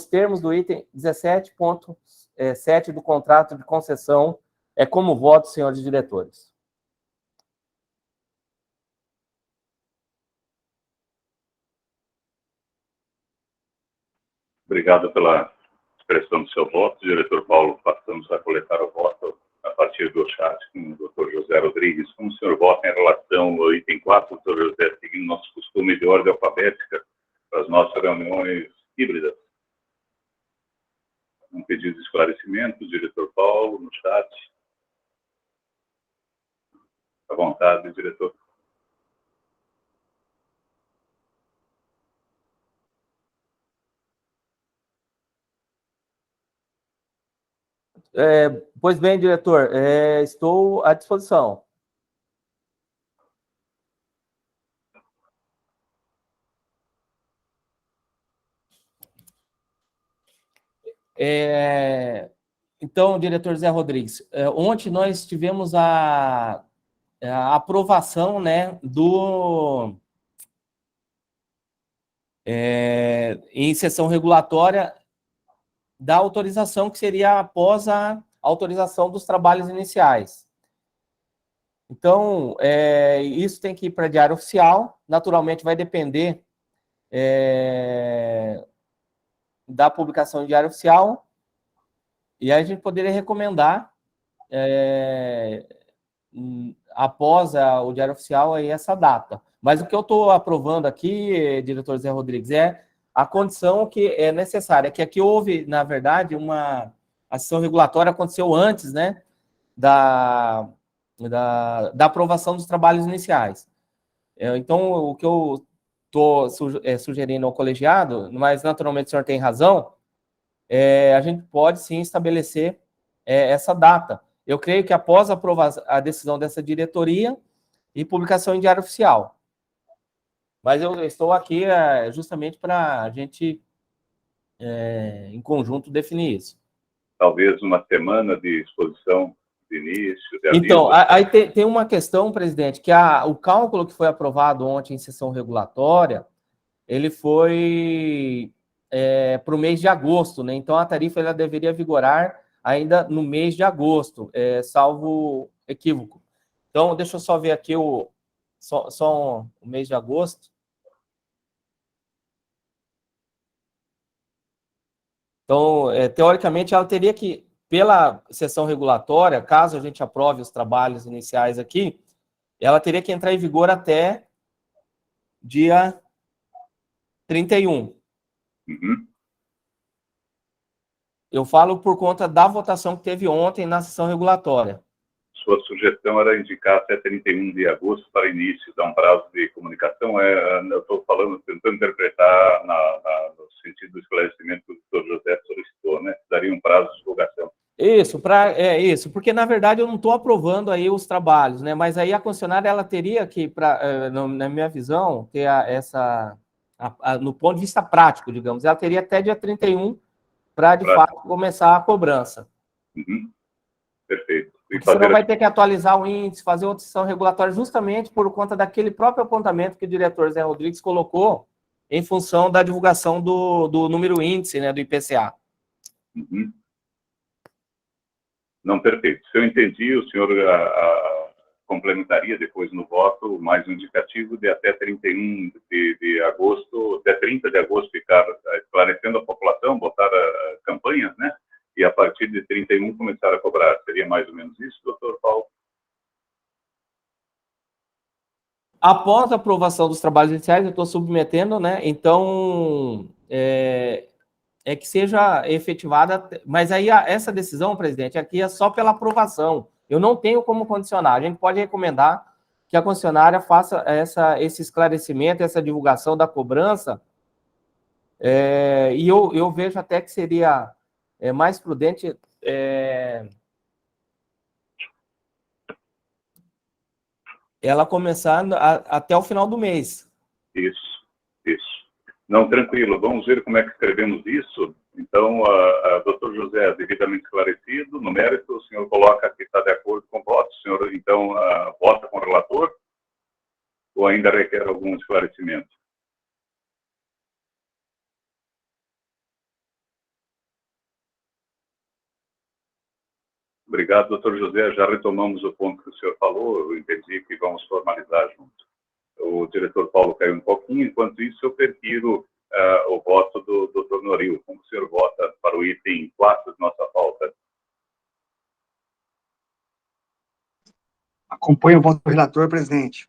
termos do item 17.7 do contrato de concessão, como voto, senhores diretores. Obrigado pela expressão do seu voto. Diretor Paulo, passamos a coletar o voto a partir do chat com o doutor José Rodrigues. Como o senhor vota em relação ao item 4, doutor José, seguindo nosso costume de ordem alfabética para as nossas reuniões híbridas? Um pedido de esclarecimento, diretor Paulo, no chat. À vontade, diretor. Pois bem, diretor, estou à disposição. Então, diretor Zé Rodrigues, ontem nós tivemos a aprovação, né, em sessão regulatória da autorização, que seria após a autorização dos trabalhos iniciais. Então, isso tem que ir para diário oficial, naturalmente vai depender da publicação em diário oficial, e aí a gente poderia recomendar, após o diário oficial, aí essa data. Mas o que eu estou aprovando aqui, diretor Zé Rodrigues, é a condição que é necessária, que aqui houve, na verdade, uma ação regulatória aconteceu antes, né, da aprovação dos trabalhos iniciais. Então, o que eu estou sugerindo ao colegiado, mas naturalmente o senhor tem razão, a gente pode sim estabelecer essa data. Eu creio que após a decisão dessa diretoria e publicação em diário oficial. Mas eu estou aqui justamente para a gente, em conjunto, definir isso. Talvez uma semana de exposição de início, de aviso. Então, aí tem uma questão, presidente, que o cálculo que foi aprovado ontem em sessão regulatória, ele foi para o mês de agosto, né? Então, a tarifa ela deveria vigorar ainda no mês de agosto, salvo equívoco. Então, deixa eu só ver aqui só o mês de agosto. Então, teoricamente, ela teria que, pela sessão regulatória, caso a gente aprove os trabalhos iniciais aqui, ela teria que entrar em vigor até dia 31. Uhum. Eu falo por conta da votação que teve ontem na sessão regulatória. Sua sugestão era indicar até 31 de agosto para início, dar um prazo de comunicação. Eu estou falando, tentando interpretar no sentido do esclarecimento que o doutor José solicitou, né? Daria um prazo de divulgação. Isso, porque na verdade eu não estou aprovando aí os trabalhos, né? Mas aí a concessionária ela teria que, na minha visão, ter no ponto de vista prático, digamos, ela teria até dia 31 para, de fato, começar a cobrança. Uhum. Perfeito. Porque senão vai ter que atualizar o índice, fazer outra sessão regulatória, justamente por conta daquele próprio apontamento que o diretor Zé Rodrigues colocou em função da divulgação do número índice, né, do IPCA. Uhum. Não, perfeito. Se eu entendi, o senhor complementaria depois no voto mais um indicativo de até 31 de agosto, até 30 de agosto, ficar esclarecendo a população, botar campanhas, né? E a partir de 31 começar a cobrar. Seria mais ou menos isso, doutor Paulo? Após a aprovação dos trabalhos iniciais, eu estou submetendo, né? Então, que seja efetivada, mas aí essa decisão, presidente, aqui é só pela aprovação. Eu não tenho como condicionar. A gente pode recomendar que a concessionária faça esse esclarecimento, essa divulgação da cobrança, e eu vejo até que seria mais prudente ela começar até o final do mês. Isso. Não, tranquilo. Vamos ver como é que escrevemos isso. Então, doutor José, devidamente esclarecido, no mérito, o senhor coloca que está de acordo com o voto. O senhor, então, vota com o relator? Ou ainda requer algum esclarecimento? Obrigado, doutor José. Já retomamos o ponto que o senhor falou. Eu entendi que vamos formalizar junto. O diretor Paulo caiu um pouquinho. Enquanto isso, eu prefiro o voto do doutor Noril. Como o senhor vota para o item 4 de nossa pauta? Acompanho o voto do relator, presidente.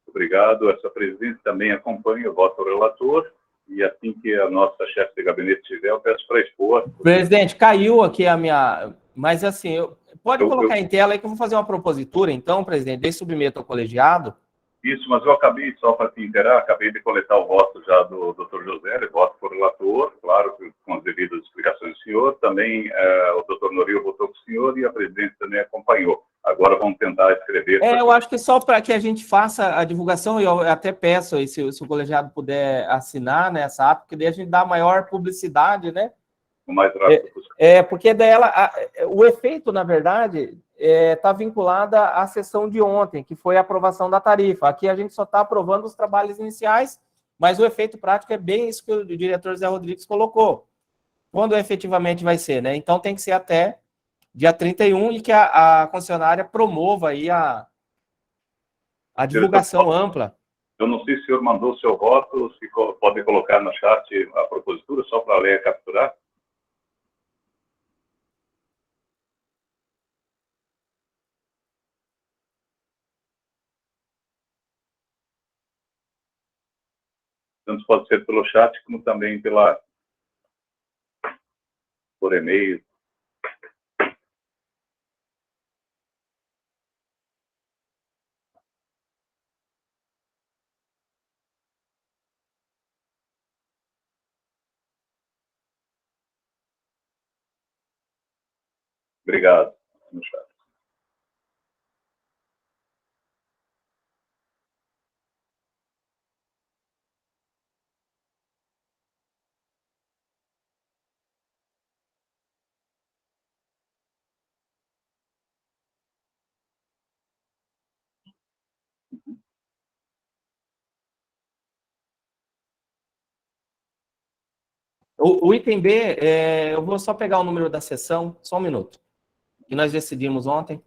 Obrigado. Essa presidente também acompanha o voto do relator. E assim que a nossa chefe de gabinete tiver, eu peço para expor. Presidente, caiu aqui a minha... Mas, assim, pode colocar em tela aí que eu vou fazer uma propositura, então, presidente, daí submeto ao colegiado. Isso, mas eu acabei, só para te interar, acabei de coletar o voto já do doutor José, ele vota por relator, claro, com as devidas explicações do senhor. Também o doutor Noril votou com o senhor e a presidente também acompanhou. Agora vamos tentar escrever... Eu acho que só para que a gente faça a divulgação, e eu até peço aí, se o colegiado puder assinar, né, essa ata, porque daí a gente dá maior publicidade, né? o mais rápido possível. Porque daí o efeito, na verdade, está vinculado à sessão de ontem, que foi a aprovação da tarifa. Aqui a gente só está aprovando os trabalhos iniciais, mas o efeito prático é bem isso que o diretor Zé Rodrigues colocou. Quando efetivamente vai ser, né? Então tem que ser até dia 31 e que a concessionária promova aí a divulgação ampla. Eu não sei se o senhor mandou o seu voto, se pode colocar no chat a propositura, só para ler e capturar. Tanto pode ser pelo chat, como também por e-mail. Obrigado. No chat. O item B, eu vou só pegar o número da sessão, só um minuto, que nós decidimos ontem.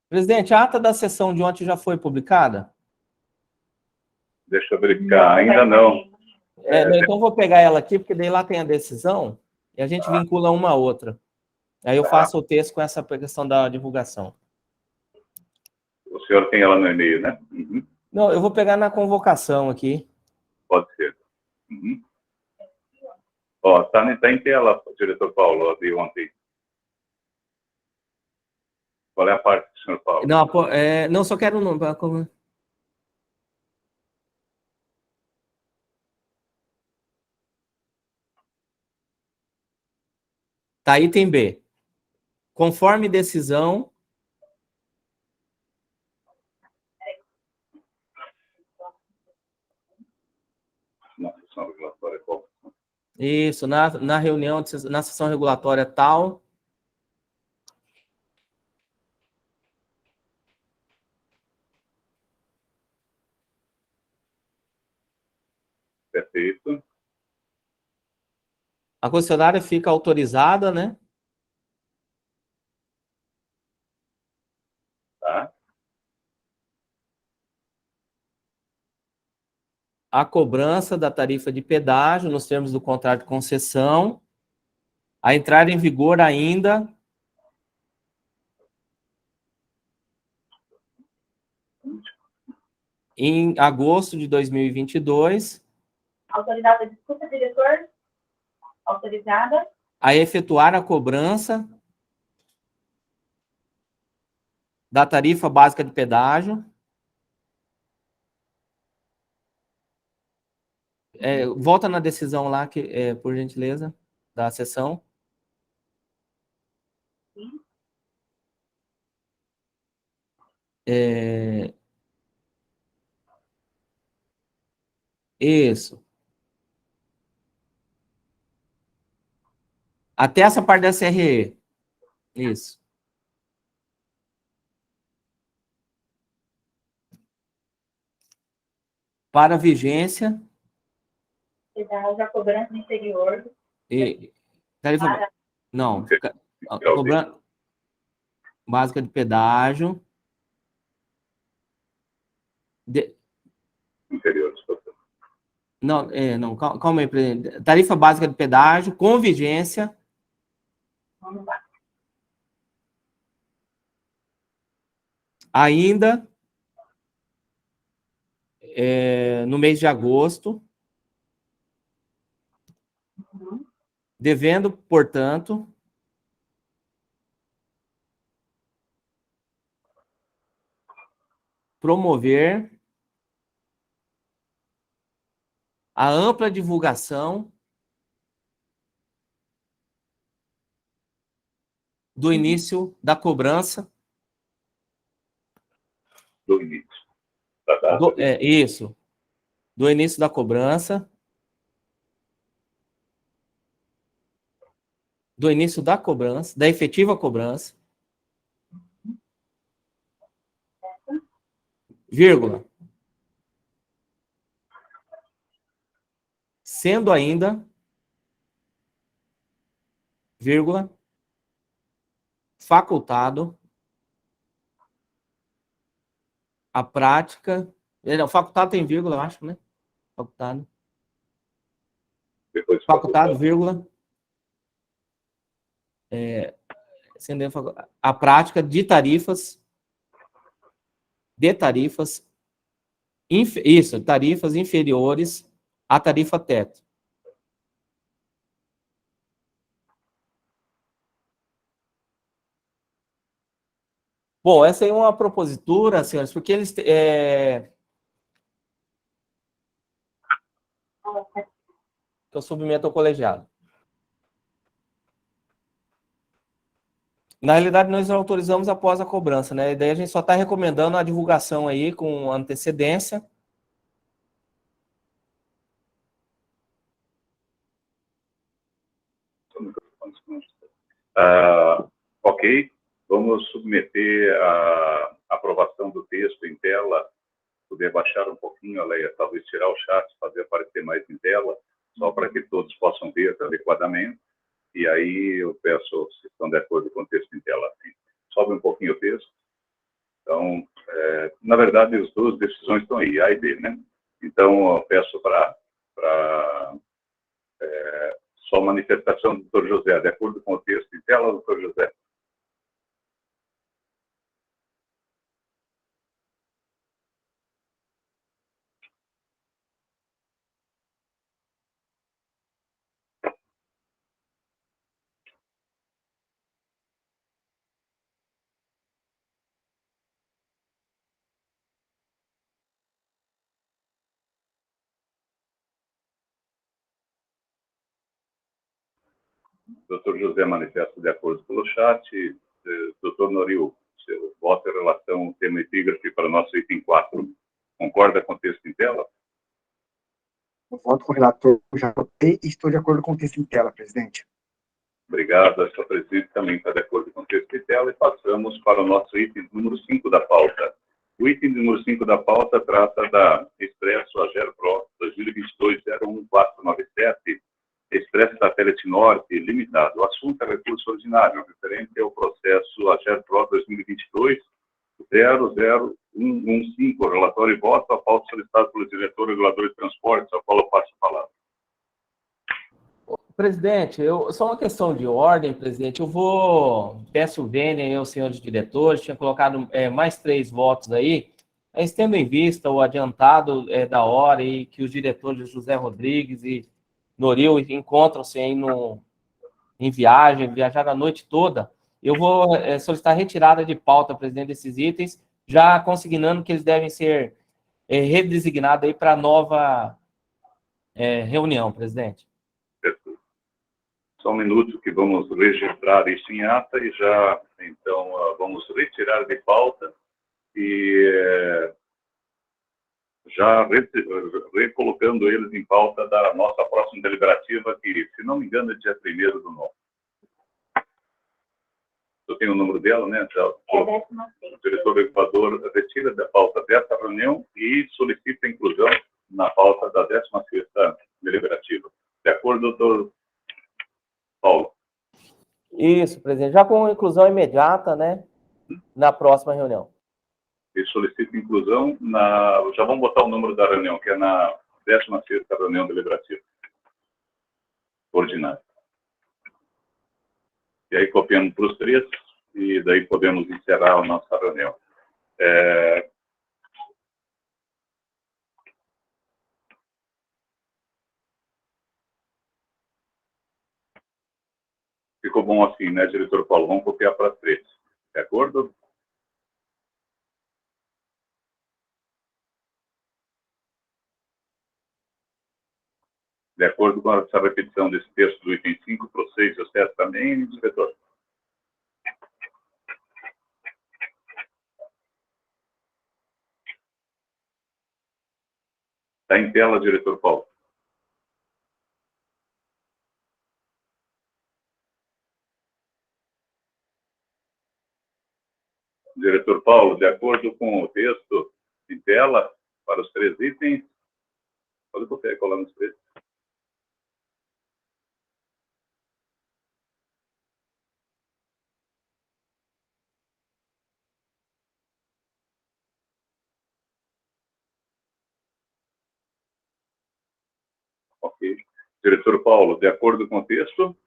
Presidente, a ata da sessão de ontem já foi publicada? Deixa eu verificar. Ainda não. Então vou pegar ela aqui, porque daí lá tem a decisão e a gente vincula uma a outra. Aí eu faço o texto com essa questão da divulgação. O senhor tem ela no e-mail, né? Uhum. Não, eu vou pegar na convocação aqui. Pode ser. Uhum. Ó, tá em tela, diretor Paulo, de ontem. Qual é a parte do senhor Paulo? Não, não, só quero o nome. Tá, item B. Conforme decisão... Na sessão regulatória, qual? Isso, na reunião, na sessão regulatória tal... Perfeito. A concessionária fica autorizada, né? Tá. A cobrança da tarifa de pedágio nos termos do contrato de concessão, a entrar em vigor ainda em agosto de 2022, Autorizada, desculpa, diretor. Autorizada. a efetuar a cobrança da tarifa básica de pedágio. Volta na decisão lá, por gentileza, da sessão. Isso. Até essa parte da CRE. Isso. Para vigência. Pedágio, a cobrança inferior. Tarifa, não. Cobrança básica de pedágio. Inferior, desculpa. Não, calma aí, presidente. Tarifa básica de pedágio com vigência. Vamos lá. Ainda no mês de agosto, devendo, portanto, promover a ampla divulgação do início da cobrança. Do início da data. Isso. Do início da cobrança. Do início da cobrança, da efetiva cobrança. Vírgula. Sendo ainda, vírgula, facultado a prática. Não, facultado tem vírgula, eu acho, né? Facultado. Depois Facultado, vírgula. A prática de tarifas. Tarifas inferiores à tarifa teto. Bom, essa aí é uma propositura, senhores, porque eles... que eu submeto ao colegiado. Na realidade, nós autorizamos após a cobrança, né? E daí a gente só está recomendando a divulgação aí com antecedência. Ok, vamos submeter a aprovação do texto em tela, poder baixar um pouquinho, Leia, talvez tirar o chat, fazer aparecer mais em tela, só para que todos possam ver adequadamente, e aí eu peço, se estão de acordo com o texto em tela, assim, sobe um pouquinho o texto. Então, na verdade, as duas decisões estão aí, A e B, né? Então, eu peço para só manifestação do doutor José, de acordo com o texto em tela, doutor José. Doutor José manifesta de acordo pelo chat. Doutor Noril, seu voto em relação ao tema epígrafe para o nosso item 4. Concorda com o texto em tela? Eu voto com o relator, já votei e estou de acordo com o texto em tela, presidente. Obrigado. A sua presidente também está de acordo com o texto em tela. E passamos para o nosso item número 5 da pauta. O item número 5 da pauta trata da Expresso Agerpro 2022-01497, Expresso Satélite Norte Limitado. O assunto é recurso ordinário, referente ao processo Agerpro 2022-00115, relatório e voto, a pauta solicitada pelo diretor regulador de transportes, ao qual eu passo a palavra. Presidente, só uma questão de ordem, presidente. Peço o vênia aos senhores diretores, tinha colocado mais 3 votos aí, mas tendo em vista o adiantado da hora e que os diretores José Rodrigues e Noril encontram-se aí em viajaram a noite toda, eu vou solicitar retirada de pauta, presidente, desses itens, já consignando que eles devem ser redesignados aí para nova reunião, presidente. Só um minuto que vamos registrar isso em ata e já, então, vamos retirar de pauta e já recolocando eles em pauta da nossa próxima deliberativa, que, se não me engano, é dia 1º do 9. Eu tenho o número dela, né? O diretor regulador retira da pauta dessa reunião e solicita a inclusão na pauta da 16ª deliberativa. De acordo, doutor Paulo? Isso, presidente. Já com inclusão imediata, né? Na próxima reunião. E solicita inclusão já vamos botar o número da reunião, que é na 16ª reunião deliberativa ordinária. E aí copiamos para os 3 e daí podemos encerrar a nossa reunião. bom assim, né, diretor Paulo? Vamos copiar para frente. De acordo? De acordo com essa repetição desse texto do item 5 para o 6 e o 7 também, diretor? Está em tela, diretor Paulo. Diretor Paulo, de acordo com o texto em tela, para os 3 itens, pode copiar e colar nos 3. Ok. Diretor Paulo, de acordo com o texto?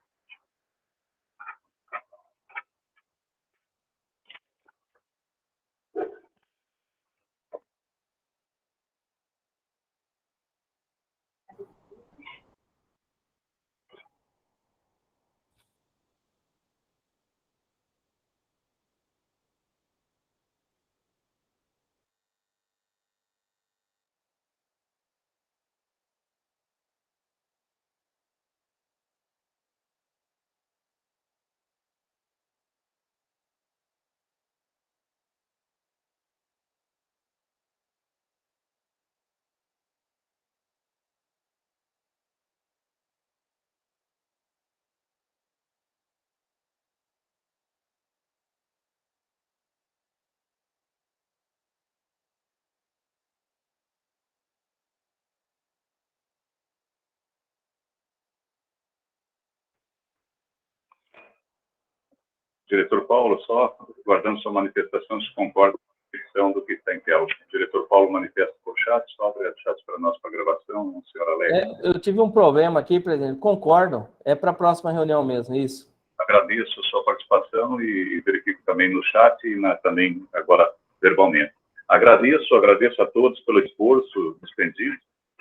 Diretor Paulo, só guardando sua manifestação, se concorda com a descrição do que está em tela. Diretor Paulo manifesta por chat, só abre o chat para nós para gravação, senhora Alex. Eu tive um problema aqui, presidente. Concordo. É para a próxima reunião mesmo, isso. Agradeço a sua participação e verifico também no chat e também agora verbalmente. Agradeço a todos pelo esforço despendido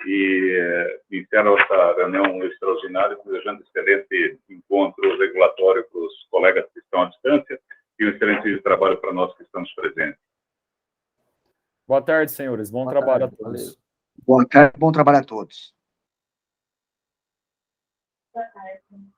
e encerro essa reunião extraordinária, desejando excelente encontro regulatório para os colegas que estão à distância e um excelente trabalho para nós que estamos presentes. Boa tarde, senhores. Bom trabalho a todos. Valeu. Boa tarde, bom trabalho a todos. Boa tarde.